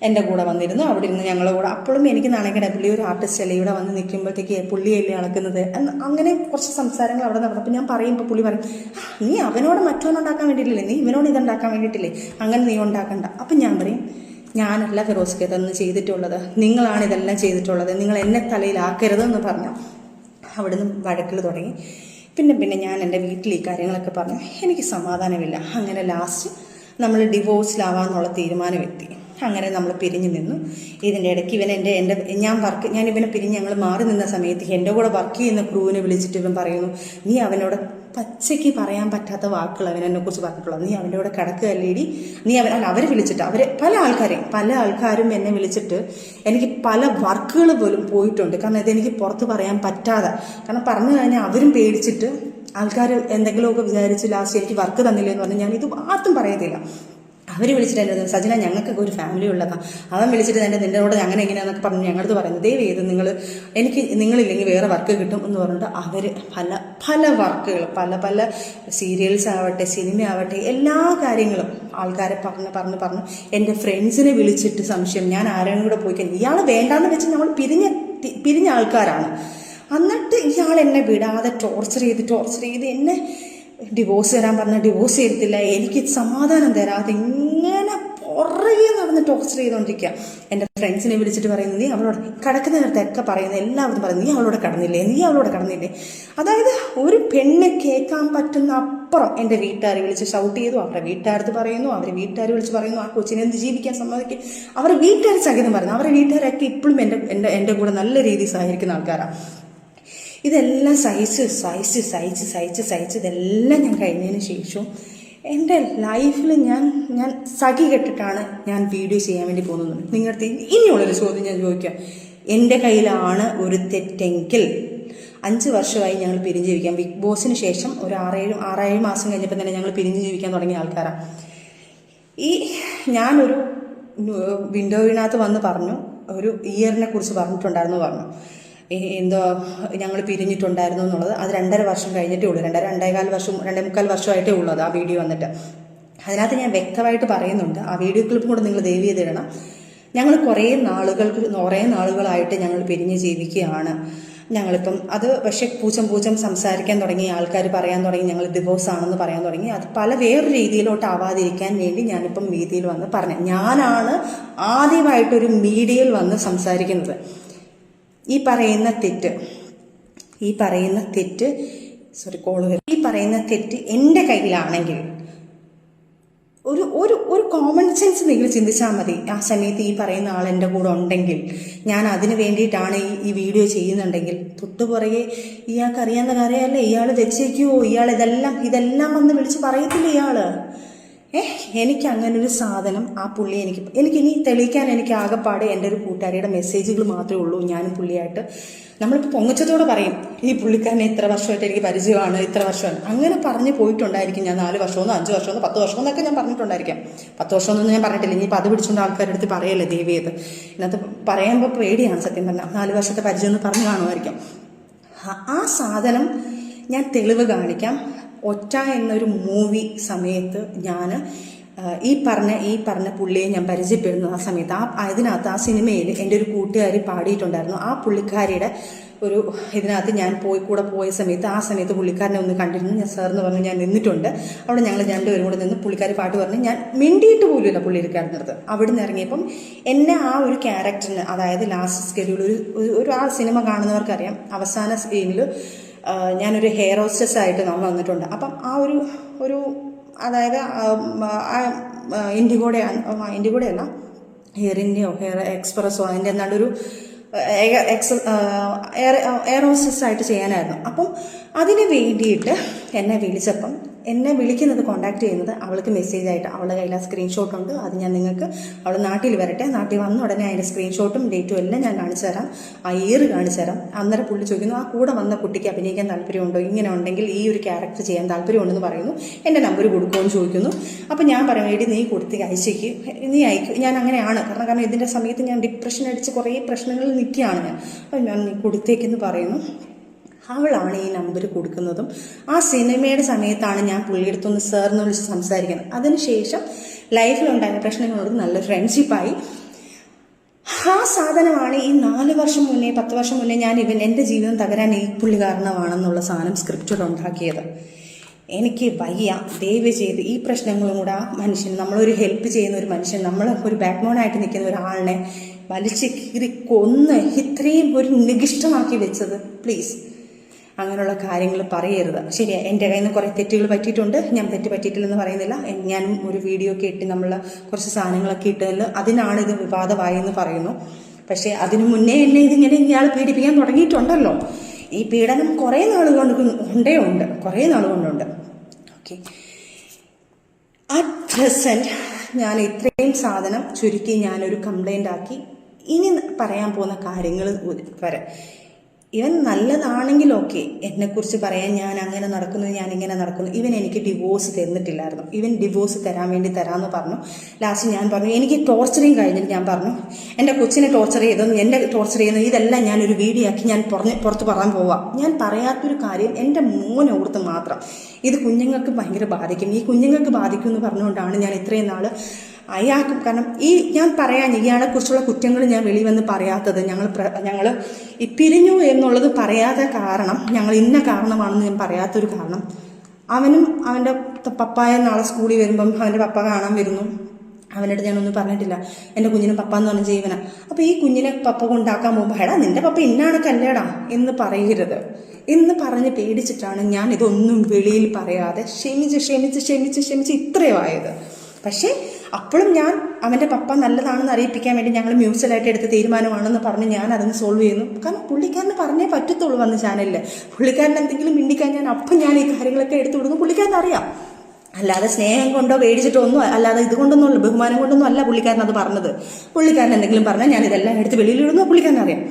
എൻ്റെ കൂടെ വന്നിരുന്നു. അവിടെ ഇരുന്ന് ഞങ്ങളുടെ കൂടെ അപ്പോഴും എനിക്ക് നാണക്കേടാ. പുള്ളി ഒരു ആർട്ടിസ്റ്റ് അല്ലേ, ഇവിടെ വന്ന് നിൽക്കുമ്പോഴത്തേക്ക് പുള്ളിയല്ലേ അളക്കുന്നത്. അങ്ങനെ കുറച്ച് സംസാരങ്ങൾ അവിടെ നടന്നു. അപ്പോൾ ഞാൻ പറയുമ്പോൾ പുള്ളി പറയും, നീ അവനോട് മറ്റൊന്നുണ്ടാക്കാൻ വേണ്ടിയിട്ടില്ലേ, നീ ഇവനോട് ഇതുണ്ടാക്കാൻ വേണ്ടിയിട്ടില്ലേ, അങ്ങനെ നീ ഉണ്ടാക്കണ്ട. അപ്പം ഞാൻ പറയും, ഞാനല്ല ഫിറോസ്ക്ക് ഇതൊന്നും ചെയ്തിട്ടുള്ളത്, നിങ്ങളാണ് ഇതെല്ലാം ചെയ്തിട്ടുള്ളത്, നിങ്ങൾ എന്നെ തലയിലാക്കരുതെന്ന് പറഞ്ഞു അവിടുന്ന് വഴക്കിൽ തുടങ്ങി. പിന്നെ ഞാൻ എൻ്റെ വീട്ടിൽ ഈ കാര്യങ്ങളൊക്കെ പറഞ്ഞു. എനിക്ക് സമാധാനമില്ല. അങ്ങനെ ലാസ്റ്റ് നമ്മൾ ഡിവോഴ്സിലാവാന്നുള്ള തീരുമാനമെത്തി. അങ്ങനെ നമ്മൾ പിരിഞ്ഞു നിന്നു. ഇതിൻ്റെ ഇടയ്ക്ക് ഞാൻ ഇവനെ പിരിഞ്ഞ് ഞങ്ങൾ മാറി നിന്ന സമയത്ത് എൻ്റെ കൂടെ വർക്ക് ചെയ്യുന്ന ക്രൂവിനെ വിളിച്ചിട്ട് ഇവൻ പറയുന്നു, നീ അവനോട് പച്ചയ്ക്ക് പറയാൻ പറ്റാത്ത വാക്കുകൾ അവനെക്കുറിച്ച് പറഞ്ഞിട്ടുള്ളത്, നീ അവൻ്റെ കൂടെ കിടക്കുകയല്ലേടി, അവർ വിളിച്ചിട്ട് പല ആൾക്കാരും എന്നെ വിളിച്ചിട്ട് എനിക്ക് പല വർക്കുകൾ പോലും പോയിട്ടുണ്ട്. കാരണം ഇതെനിക്ക് പുറത്ത് പറയാൻ പറ്റാതെ, കാരണം പറഞ്ഞു കഴിഞ്ഞാൽ അവരും പേടിച്ചിട്ട് ആൾക്കാർ എന്തെങ്കിലുമൊക്കെ വിചാരിച്ച് ലാസ്റ്റ് എനിക്ക് വർക്ക് തന്നില്ല എന്ന് പറഞ്ഞാൽ ഞാനിത് ആർക്കും പറയത്തില്ല. അവർ വിളിച്ചിട്ട് എൻ്റെ സജിന ഞങ്ങൾക്കൊക്കെ ഒരു ഫാമിലി ഉള്ളതാണ്, അവൻ വിളിച്ചിട്ട് നിൻ്റെ കൂടെ അങ്ങനെ എങ്ങനെയാണെന്നൊക്കെ പറഞ്ഞ് ഞങ്ങളത് പറയുന്നത്, ദയവ് ചെയ്ത് നിങ്ങളില്ലെങ്കിൽ വേറെ വർക്ക് കിട്ടും എന്ന് പറഞ്ഞിട്ട് അവർ പല വർക്കുകൾ പല സീരിയൽസ് ആവട്ടെ സിനിമ ആവട്ടെ എല്ലാ കാര്യങ്ങളും ആൾക്കാരെ പറഞ്ഞ് എൻ്റെ ഫ്രണ്ട്സിനെ വിളിച്ചിട്ട് സംശയം ഞാൻ ആരെയും കൂടെ പോയി കഴിഞ്ഞാൽ ഇയാൾ വേണ്ടാന്ന് വെച്ച് നമ്മൾ പിരിഞ്ഞ ആൾക്കാരാണ്. എന്നിട്ട് ഇയാൾ എന്നെ വിടാതെ ടോർച്ചർ ചെയ്ത് എന്നെ ഡിവോഴ്സ് തരാൻ പറഞ്ഞാൽ ഡിവോഴ്സ് ചെയ്തില്ല, എനിക്ക് സമാധാനം തരാതെ ഇങ്ങനെ പുറകെ നടന്ന് ടോർച്ചർ ചെയ്തുകൊണ്ടിരിക്കുക. എൻ്റെ ഫ്രണ്ട്സിനെ വിളിച്ചിട്ട് പറയുന്നത്, നീ അവളോട് കിടക്കുന്ന നേരത്തൊക്കെ പറയുന്നത് എല്ലാവരും പറയുന്നത്, നീ അവളോട് കടന്നില്ലേ. അതായത് ഒരു പെണ്ണ് കേൾക്കാൻ പറ്റുന്ന അപ്പുറം എൻ്റെ വീട്ടുകാരെ വിളിച്ച് ഷൗട്ട് ചെയ്തു, അവരുടെ വീട്ടുകാരത്ത് പറയുന്നു, അവരെ വീട്ടുകാർ വിളിച്ച് പറയുന്നു, ആ കൊച്ചിനെ എന്ത് ജീവിക്കാൻ സമ്മതിക്കും, അവരുടെ വീട്ടുകാർ സഹിതം പറയുന്നു. അവരുടെ വീട്ടുകാരൊക്കെ ഇപ്പോഴും എൻ്റെ കൂടെ നല്ല രീതിയിൽ സഹകരിക്കുന്ന ആൾക്കാരാണ്. ഇതെല്ലാം സഹിച്ച് ഇതെല്ലാം ഞാൻ കഴിഞ്ഞതിന് ശേഷം എൻ്റെ ലൈഫിൽ ഞാൻ സഖി കെട്ടിട്ടാണ് ഞാൻ വീഡിയോ ചെയ്യാൻ വേണ്ടി പോകുന്നത്. നിങ്ങളുടെ ഇനിയുള്ളൊരു ചോദ്യം ഞാൻ ചോദിക്കാം. എൻ്റെ കയ്യിലാണ് ഒരു തെറ്റെങ്കിൽ 5 വർഷമായി ഞങ്ങൾ പിരിഞ്ഞ് ജീവിക്കാം. ബിഗ് ബോസിന് ശേഷം ഒരു 6-7 മാസം കഴിഞ്ഞപ്പോൾ തന്നെ ഞങ്ങൾ പിരിഞ്ഞ് ജീവിക്കാൻ തുടങ്ങിയ ആൾക്കാരാണ്. ഞാനൊരു വിൻഡോവിനകത്ത് വന്ന് പറഞ്ഞു, ഒരു ഇയറിനെ കുറിച്ച് പറഞ്ഞിട്ടുണ്ടായിരുന്നു, പറഞ്ഞു എന്തോ ഞങ്ങൾ പിരിഞ്ഞിട്ടുണ്ടായിരുന്നു എന്നുള്ളത്. അത് 2.5 വർഷം കഴിഞ്ഞിട്ടേ ഉള്ളൂ, 2.25 വർഷമായിട്ടേ ഉള്ളൂ അത് ആ വീഡിയോ വന്നിട്ട്. അതിനകത്ത് ഞാൻ വ്യക്തമായിട്ട് പറയുന്നുണ്ട്, ആ വീഡിയോ ക്ലിപ്പും കൂടെ നിങ്ങൾ ദയവ് ചെയ്ത് ഇടണം. ഞങ്ങൾ കുറേ നാളുകളായിട്ട് ഞങ്ങൾ പിരിഞ്ഞ് ജീവിക്കുകയാണ്. ഞങ്ങളിപ്പം അത് പക്ഷേ പൂച്ചം സംസാരിക്കാൻ തുടങ്ങി, ആൾക്കാർ പറയാൻ തുടങ്ങി ഞങ്ങൾ ഡിവോഴ്സ് ആണെന്ന് പറയാൻ തുടങ്ങി. അത് വേറൊരു രീതിയിലോട്ട് ആവാതിരിക്കാൻ വേണ്ടി ഞാനിപ്പം മീഡിയയിൽ വന്ന് പറഞ്ഞു. ഞാനാണ് ആദ്യമായിട്ടൊരു മീഡിയയിൽ വന്ന് സംസാരിക്കുന്നത്. ഈ പറയുന്ന തെറ്റ് എൻ്റെ കയ്യിലാണെങ്കിൽ ഒരു കോമൺ സെൻസ് നിങ്ങൾ ചിന്തിച്ചാൽ മതി. ആ സമയത്ത് ഈ പറയുന്ന ആൾ എൻ്റെ കൂടെ ഉണ്ടെങ്കിൽ, ഞാൻ അതിന് വേണ്ടിയിട്ടാണ് ഈ വീഡിയോ ചെയ്യുന്നുണ്ടെങ്കിൽ, തൊട്ടുപുറകെ ഇയാൾക്ക് അറിയാവുന്ന കാര്യമല്ലേ, ഇയാൾ വെച്ചേക്കുമോ, ഇയാൾ ഇതെല്ലാം വന്ന് വിളിച്ച് പറയത്തില്ല ഇയാൾ. എനിക്ക് അങ്ങനൊരു സാധനം ആ പുള്ളി എനിക്കിനി തെളിയിക്കാൻ എനിക്ക് ആകെപ്പാടെ എൻ്റെ ഒരു കൂട്ടുകാരിയുടെ മെസ്സേജുകൾ മാത്രമേ ഉള്ളൂ. ഞാനും പുള്ളിയായിട്ട് നമ്മളിപ്പോൾ പൊങ്ങച്ചത്തോടെ പറയും, ഈ പുള്ളിക്കാരനെ ഇത്ര വർഷമായിട്ട് എനിക്ക് പരിചയമാണ്, ഇത്ര വർഷമാണ്, അങ്ങനെ പറഞ്ഞ് പോയിട്ടുണ്ടായിരിക്കും. ഞാൻ 4 വർഷമോ 5 വർഷമോ 10 വർഷമോ എന്നൊക്കെ ഞാൻ പറഞ്ഞിട്ടുണ്ടായിരിക്കാം. 10 വർഷമൊന്നും ഞാൻ പറഞ്ഞിട്ടില്ല. ഇനിയിപ്പോൾ അത് പിടിച്ചുകൊണ്ട് ആൾക്കാരുടെ അടുത്ത് പറയല്ലേ ദേവിയത്. ഇതിനകത്ത് പറയുമ്പോൾ പേടിയാണ് സത്യം പറഞ്ഞാൽ. 4 വർഷത്തെ പരിചയം എന്ന് പറഞ്ഞു കാണുമായിരിക്കും. ആ സാധനം ഞാൻ തെളിവ് കാണിക്കാം. ഒറ്റ എന്നൊരു മൂവി സമയത്ത് ഞാൻ ഈ പറഞ്ഞ പുള്ളിയെ ഞാൻ പരിചയപ്പെടുന്നു. ആ സമയത്ത് അതിനകത്ത് ആ സിനിമയിൽ എൻ്റെ ഒരു കൂട്ടുകാരി പാടിയിട്ടുണ്ടായിരുന്നു. ആ പുള്ളിക്കാരിയുടെ ഒരു ഇതിനകത്ത് ഞാൻ കൂടെ പോയ സമയത്ത് ആ സമയത്ത് പുള്ളിക്കാരനെ ഒന്ന് കണ്ടിരുന്നു. ഞാൻ സാറെന്ന് പറഞ്ഞു ഞാൻ നിന്നിട്ടുണ്ട്. അവിടെ ഞങ്ങൾ 2 പേരും കൂടെ നിന്ന് പുള്ളിക്കാരി പാട്ട് പറഞ്ഞു. ഞാൻ മിണ്ടിയിട്ട് പോലുമില്ല പുള്ളിക്കാരനടുത്ത്. അവിടെ നിന്ന് ഇറങ്ങിയപ്പം എന്നെ ആ ഒരു ക്യാരക്ടറിന്, അതായത് ലാസ്റ്റ് സ്കെഡ്യൂൾ ഒരു ആ സിനിമ കാണുന്നവർക്കറിയാം, അവസാന സ്ക്രീനിൽ ഞാനൊരു ഹെയർ ഹോസ്റ്റസ് ആയിട്ട് നമ്മൾ വന്നിട്ടുണ്ട്. അപ്പം ആ ഒരു അതായത് ഇൻഡിഗോടെ അല്ല, ഹെയർ ഇന്ത്യയോ ഹെയർ എക്സ്പ്രസ്സോ അതിൻ്റെ എന്നാണ്ടൊരു എയർ ഹോസ്റ്റസ് ആയിട്ട് ചെയ്യാനായിരുന്നു. അപ്പം അതിന് വേണ്ടിയിട്ട് എന്നെ വിളിച്ചപ്പം എന്നെ വിളിക്കുന്നത് കോൺടാക്ട് ചെയ്യുന്നത് അവൾക്ക് മെസ്സേജായിട്ട്, അവളുടെ കയ്യിൽ ആ സ്ക്രീൻഷോട്ട് ഉണ്ട്. അത് ഞാൻ നിങ്ങൾക്ക്, അവൾ നാട്ടിൽ വരട്ടെ, നാട്ടിൽ വന്ന ഉടനെ അതിൻ്റെ സ്ക്രീൻഷോട്ടും ഡേറ്റും എല്ലാം ഞാൻ കാണിച്ചു തരാം, ആ ഇയർ കാണിച്ചു തരാം. അന്നേരം പുള്ളി ചോദിക്കുന്നു, ആ കൂടെ വന്ന കുട്ടിക്ക് അഭിനയിക്കാൻ താല്പര്യമുണ്ടോ, ഇങ്ങനെ ഉണ്ടെങ്കിൽ ഈ ഒരു ക്യാരക്ടർ ചെയ്യാൻ താല്പര്യമുണ്ടെന്ന് പറയുന്നു. എൻ്റെ നമ്പർ കൊടുക്കുമെന്ന് ചോദിക്കുന്നു. അപ്പം ഞാൻ പറയും, എടി നീ കൊടുത്ത് അയച്ചേക്ക്, നീ അയക്കും. ഞാൻ അങ്ങനെയാണ്, കാരണം ഇതിൻ്റെ സമയത്ത് ഞാൻ ഡിപ്രഷൻ അടിച്ച് കുറേ പ്രശ്നങ്ങളിൽ നിൽക്കുകയാണ് ഞാൻ. അപ്പം ഞാൻ നീ കൊടുത്തേക്കെന്ന് പറയുന്നു. അവളാണ് ഈ നമ്പർ കൊടുക്കുന്നതും. ആ സിനിമയുടെ സമയത്താണ് ഞാൻ പുള്ളിയെടുത്തൊന്ന് സാറിന് വിളിച്ച് സംസാരിക്കുന്നത്. അതിനുശേഷം ലൈഫിലുണ്ടായ പ്രശ്നങ്ങളോട് നല്ല ഫ്രണ്ട്ഷിപ്പായി. ആ സാധനമാണ് ഈ 4 വർഷം മുന്നേ 10 വർഷം മുന്നേ ഞാൻ എൻ്റെ ജീവിതം തകരാൻ ഈ പുള്ളി കാരണമാണെന്നുള്ള സാധനം സ്ക്രിപ്റ്റോട് ഉണ്ടാക്കിയത്. എനിക്ക് വയ്യ, ദയവ് ചെയ്ത് ഈ പ്രശ്നങ്ങളും കൂടെ ആ മനുഷ്യൻ, നമ്മളൊരു ഹെൽപ്പ് ചെയ്യുന്ന ഒരു മനുഷ്യൻ, നമ്മൾ ഒരു ബാക്ക് ബോണായിട്ട് നിൽക്കുന്ന ഒരാളിനെ വലിച്ച് കീറി കൊന്ന് ഇത്രയും ഒരു നികിഷ്ടമാക്കി വെച്ചത്, പ്ലീസ് അങ്ങനെയുള്ള കാര്യങ്ങൾ പറയരുത്. ശരിയാ, എൻ്റെ കയ്യിൽ നിന്ന് കുറേ തെറ്റുകൾ പറ്റിയിട്ടുണ്ട്. ഞാൻ തെറ്റ് പറ്റിയിട്ടില്ലെന്ന് പറയുന്നില്ല. ഞാനും ഒരു വീഡിയോ ഒക്കെ ഇട്ട് നമ്മൾ കുറച്ച് സാധനങ്ങളൊക്കെ ഇട്ടതിൽ അതിനാണ് ഇത് വിവാദമായെന്ന് പറയുന്നു. പക്ഷേ അതിനു മുന്നേ എന്നെ ഇതിങ്ങനെ ഇയാൾ പീഡിപ്പിക്കാൻ തുടങ്ങിയിട്ടുണ്ടല്ലോ. ഈ പീഡനം കുറേ നാൾ കൊണ്ടുണ്ട്, കുറേ നാൾ കൊണ്ടുണ്ട്. ഓക്കെ, അറ്റ് പ്രസൻറ്റ് ഞാൻ ഇത്രയും സാധനം ചുരുക്കി ഞാനൊരു കംപ്ലൈൻ്റ് ആക്കി. ഇനി പറയാൻ പോകുന്ന കാര്യങ്ങൾ വരെ ഇവൻ നല്ലതാണെങ്കിൽ ഓക്കെ, എന്നെക്കുറിച്ച് പറയാൻ ഞാൻ അങ്ങനെ നടക്കുന്നു, ഞാൻ ഇങ്ങനെ നടക്കുന്നു. ഇവൻ എനിക്ക് ഡിവോഴ്സ് തന്നിട്ടില്ലായിരുന്നു. ഇവൻ ഡിവോഴ്സ് തരാമെന്ന് പറഞ്ഞു. ലാസ്റ്റ് ഞാൻ പറഞ്ഞു എനിക്ക് ടോർച്ചറിങ് കഴിഞ്ഞിട്ട് ഞാൻ പറഞ്ഞു എൻ്റെ കൊച്ചിനെ ടോർച്ചർ ചെയ്തെന്ന്, എൻ്റെ ടോർച്ചർ ചെയ്യുന്നത് ഇതെല്ലാം ഞാനൊരു വീഡിയോ ആക്കി ഞാൻ പുറത്ത് പറയാൻ പോവാം. ഞാൻ പറയാത്തൊരു കാര്യം എൻ്റെ മോനെ ഓർത്ത് മാത്രം. ഇത് കുഞ്ഞുങ്ങൾക്ക് ഭയങ്കര ബാധിക്കും, ഈ കുഞ്ഞുങ്ങൾക്ക് ബാധിക്കും എന്ന് പറഞ്ഞുകൊണ്ടാണ് ഞാൻ ഇത്രയും നാൾ അയാൾക്കും, കാരണം ഞാൻ പറയാൻ ഇയാളെക്കുറിച്ചുള്ള കുറ്റങ്ങൾ ഞാൻ വെളിയിൽ വന്ന് പറയാത്തത്, ഞങ്ങൾ ഈ പിരിഞ്ഞു എന്നുള്ളത് പറയാതെ കാരണം, ഞങ്ങൾ ഇന്ന കാരണമാണെന്ന് ഞാൻ പറയാത്തൊരു കാരണം, അവനും അവൻ്റെ പപ്പായ നാളെ സ്കൂളിൽ വരുമ്പം അവൻ്റെ പപ്പ കാണാൻ വരുന്നു. അവനോട് ഞാനൊന്നും പറഞ്ഞിട്ടില്ല, എൻ്റെ കുഞ്ഞിനെ പപ്പ എന്ന് പറഞ്ഞ ജീവന. അപ്പോൾ ഈ കുഞ്ഞിനെ പപ്പ കൊണ്ടാക്കാൻ പോകുമ്പോൾ എടാ നിൻ്റെ പപ്പ ഇന്നാണക്കല്ലേടാ എന്ന് പറയരുത് എന്ന് പറഞ്ഞ് പേടിച്ചിട്ടാണ് ഞാൻ ഇതൊന്നും വെളിയിൽ പറയാതെ ക്ഷമിച്ച് ഇത്രയും ആയത്. പക്ഷേ അപ്പോഴും ഞാൻ അവൻ്റെ പപ്പ നല്ലതാണെന്ന് അറിയിപ്പിക്കാൻ വേണ്ടി ഞങ്ങൾ മ്യൂച്വലായിട്ട് എടുത്ത തീരുമാനമാണെന്ന് പറഞ്ഞ് ഞാൻ അതിന് സോൾവ് ചെയ്യുന്നു. കാരണം പുള്ളിക്കാരന് പറഞ്ഞേ പറ്റത്തുള്ളൂ വന്ന് ചാനലിൽ. പുള്ളിക്കാരൻ എന്തെങ്കിലും മിണ്ടിക്കാൻ ഞാൻ ഈ കാര്യങ്ങളൊക്കെ എടുത്തു കൊടുക്കും. പുള്ളിക്കാരൻ അറിയാം, അല്ലാതെ സ്നേഹം കൊണ്ടോ പേടിച്ചിട്ടോ ഒന്നും, അല്ലാതെ ഇതുകൊണ്ടൊന്നും ബഹുമാനം കൊണ്ടൊന്നും അല്ല പുള്ളിക്കാരൻ അത് പറഞ്ഞത്. പുള്ളിക്കാരൻ എന്തെങ്കിലും പറഞ്ഞാൽ ഞാൻ ഇതെല്ലാം എടുത്ത് വെളിയിലിടുന്നു, പുള്ളിക്കാരൻ അറിയാം.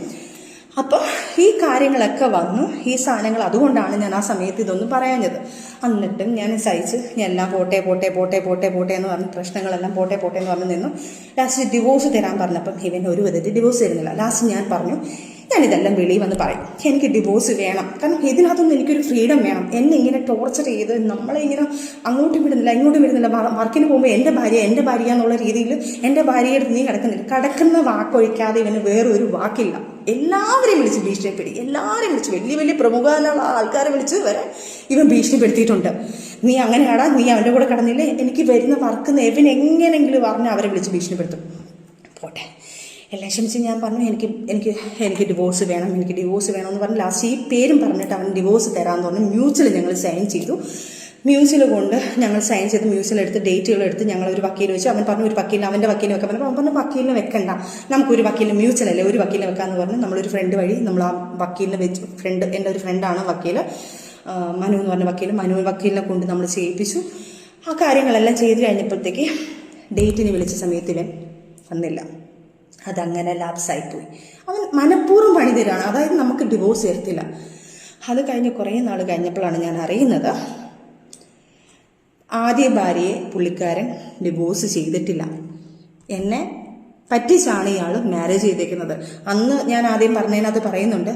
അപ്പോൾ ഈ കാര്യങ്ങളൊക്കെ വന്നു, ഈ സാധനങ്ങൾ. അതുകൊണ്ടാണ് ഞാൻ ആ സമയത്ത് ഇതൊന്നും പറയാഞ്ഞത്. എന്നിട്ടും ഞാൻ സഹിച്ച് ഞാൻ എല്ലാം പോട്ടെ എന്ന് പറഞ്ഞ് പ്രശ്നങ്ങളെല്ലാം പോട്ടെ എന്ന് പറഞ്ഞ് നിന്നു. ലാസ്റ്റ് ഡിവോഴ്സ് തരാൻ പറഞ്ഞപ്പം ഇവൻ ഒരു വിധത്തിൽ ഡിവോഴ്സ് തരുന്നില്ല. ലാസ്റ്റ് ഞാൻ പറഞ്ഞു ഞാനിതെല്ലാം വെളിയിൽ വന്ന് പറയും, എനിക്ക് ഡിവോഴ്സ് വേണം. കാരണം ഇതിനകത്തൊന്നും എനിക്കൊരു ഫ്രീഡം വേണം. എന്നെ ഇങ്ങനെ ടോർച്ചർ ചെയ്ത് നമ്മളെ ഇങ്ങനെ അങ്ങോട്ടും വിടുന്നില്ല ഇങ്ങോട്ടും വിടുന്നില്ല. വർക്കിന് പോകുമ്പോൾ എൻ്റെ ഭാര്യ എന്നുള്ള രീതിയിൽ എൻ്റെ ഭാര്യയുടെ നീ കിടക്കുന്ന വാക്കൊഴിക്കാതെ ഇവന് വേറൊരു വാക്കില്ല. എല്ലാവരെയും വിളിച്ച് ഭീഷണിപ്പെടുത്തി, എല്ലാവരെയും വിളിച്ച് വലിയ പ്രമുഖമായ ആൾക്കാരെ വിളിച്ച് വരെ ഇവൻ ഭീഷണിപ്പെടുത്തിയിട്ടുണ്ട്. നീ അങ്ങനെയാടാ, നീ അവൻ്റെ കൂടെ കിടന്നില്ലേ, എനിക്ക് വരുന്ന വർക്ക് ഇവൻ എങ്ങനെയെങ്കിലും പറഞ്ഞ് അവരെ വിളിച്ച് ഭീഷണിപ്പെടുത്തും. പോട്ടെ എല്ലാം ക്ഷമിച്ച് ഞാൻ പറഞ്ഞു എനിക്ക് ഡിവോഴ്സ് വേണം എന്ന് പറഞ്ഞ് ലാസ്റ്റ് ഈ പേരും പറഞ്ഞിട്ട് അവൻ ഡിവോഴ്സ് തരാമെന്ന് പറഞ്ഞു. മ്യൂച്വൽ ഞങ്ങൾ സൈൻ ചെയ്തു. മ്യൂച്വൽ കൊണ്ട് ഞങ്ങൾ സൈൻ ചെയ്ത് മ്യൂച്വൽ എടുത്ത് ഡേറ്റുകളെടുത്ത് ഞങ്ങളൊരു വക്കീൽ വെച്ചു. അവൻ പറഞ്ഞു ഒരു വക്കീലിന്, അവൻ്റെ വക്കീലിനെ വെക്കാൻ പറഞ്ഞു. അവൻ പറഞ്ഞു വക്കീലിനെ വെക്കണ്ട, നമുക്കൊരു വക്കീലിന് മ്യൂച്വൽ അല്ലേ ഒരു വക്കീലിനെ വെക്കാമെന്ന് പറഞ്ഞ് നമ്മളൊരു ഫ്രണ്ട് വഴി നമ്മൾ ആ വക്കീലിനെ വെച്ച്, എൻ്റെ ഒരു ഫ്രണ്ടാണ് വക്കീൽ, മനു എന്ന് പറഞ്ഞ വക്കീലിനെ കൊണ്ട് നമ്മൾ ചെയ്യിപ്പിച്ചു. ആ കാര്യങ്ങളെല്ലാം ചെയ്ത് കഴിഞ്ഞപ്പോഴത്തേക്ക് ഡേറ്റിന് വിളിച്ച സമയത്ത് ഇവൻ വന്നില്ല. അതങ്ങനെ ലാപ്സായിപ്പോയി. അവൻ മനഃപൂർവ്വം പണി തരാണ്, അതായത് നമുക്ക് ഡിവോഴ്സ് തരത്തില്ല. അത് കഴിഞ്ഞ് കുറേ നാൾ കഴിഞ്ഞപ്പോഴാണ് ഞാൻ അറിയുന്നത് ആദ്യ ഭാര്യയെ പുള്ളിക്കാരൻ ഡിവോഴ്സ് ചെയ്തിട്ടില്ല. എന്നെ പറ്റിച്ചാണ് ഇയാൾ മാരേജ് ചെയ്തേക്കുന്നത്. അന്ന് ഞാൻ ആദ്യം പറഞ്ഞതിനകത്ത് പറയുന്നുണ്ട്,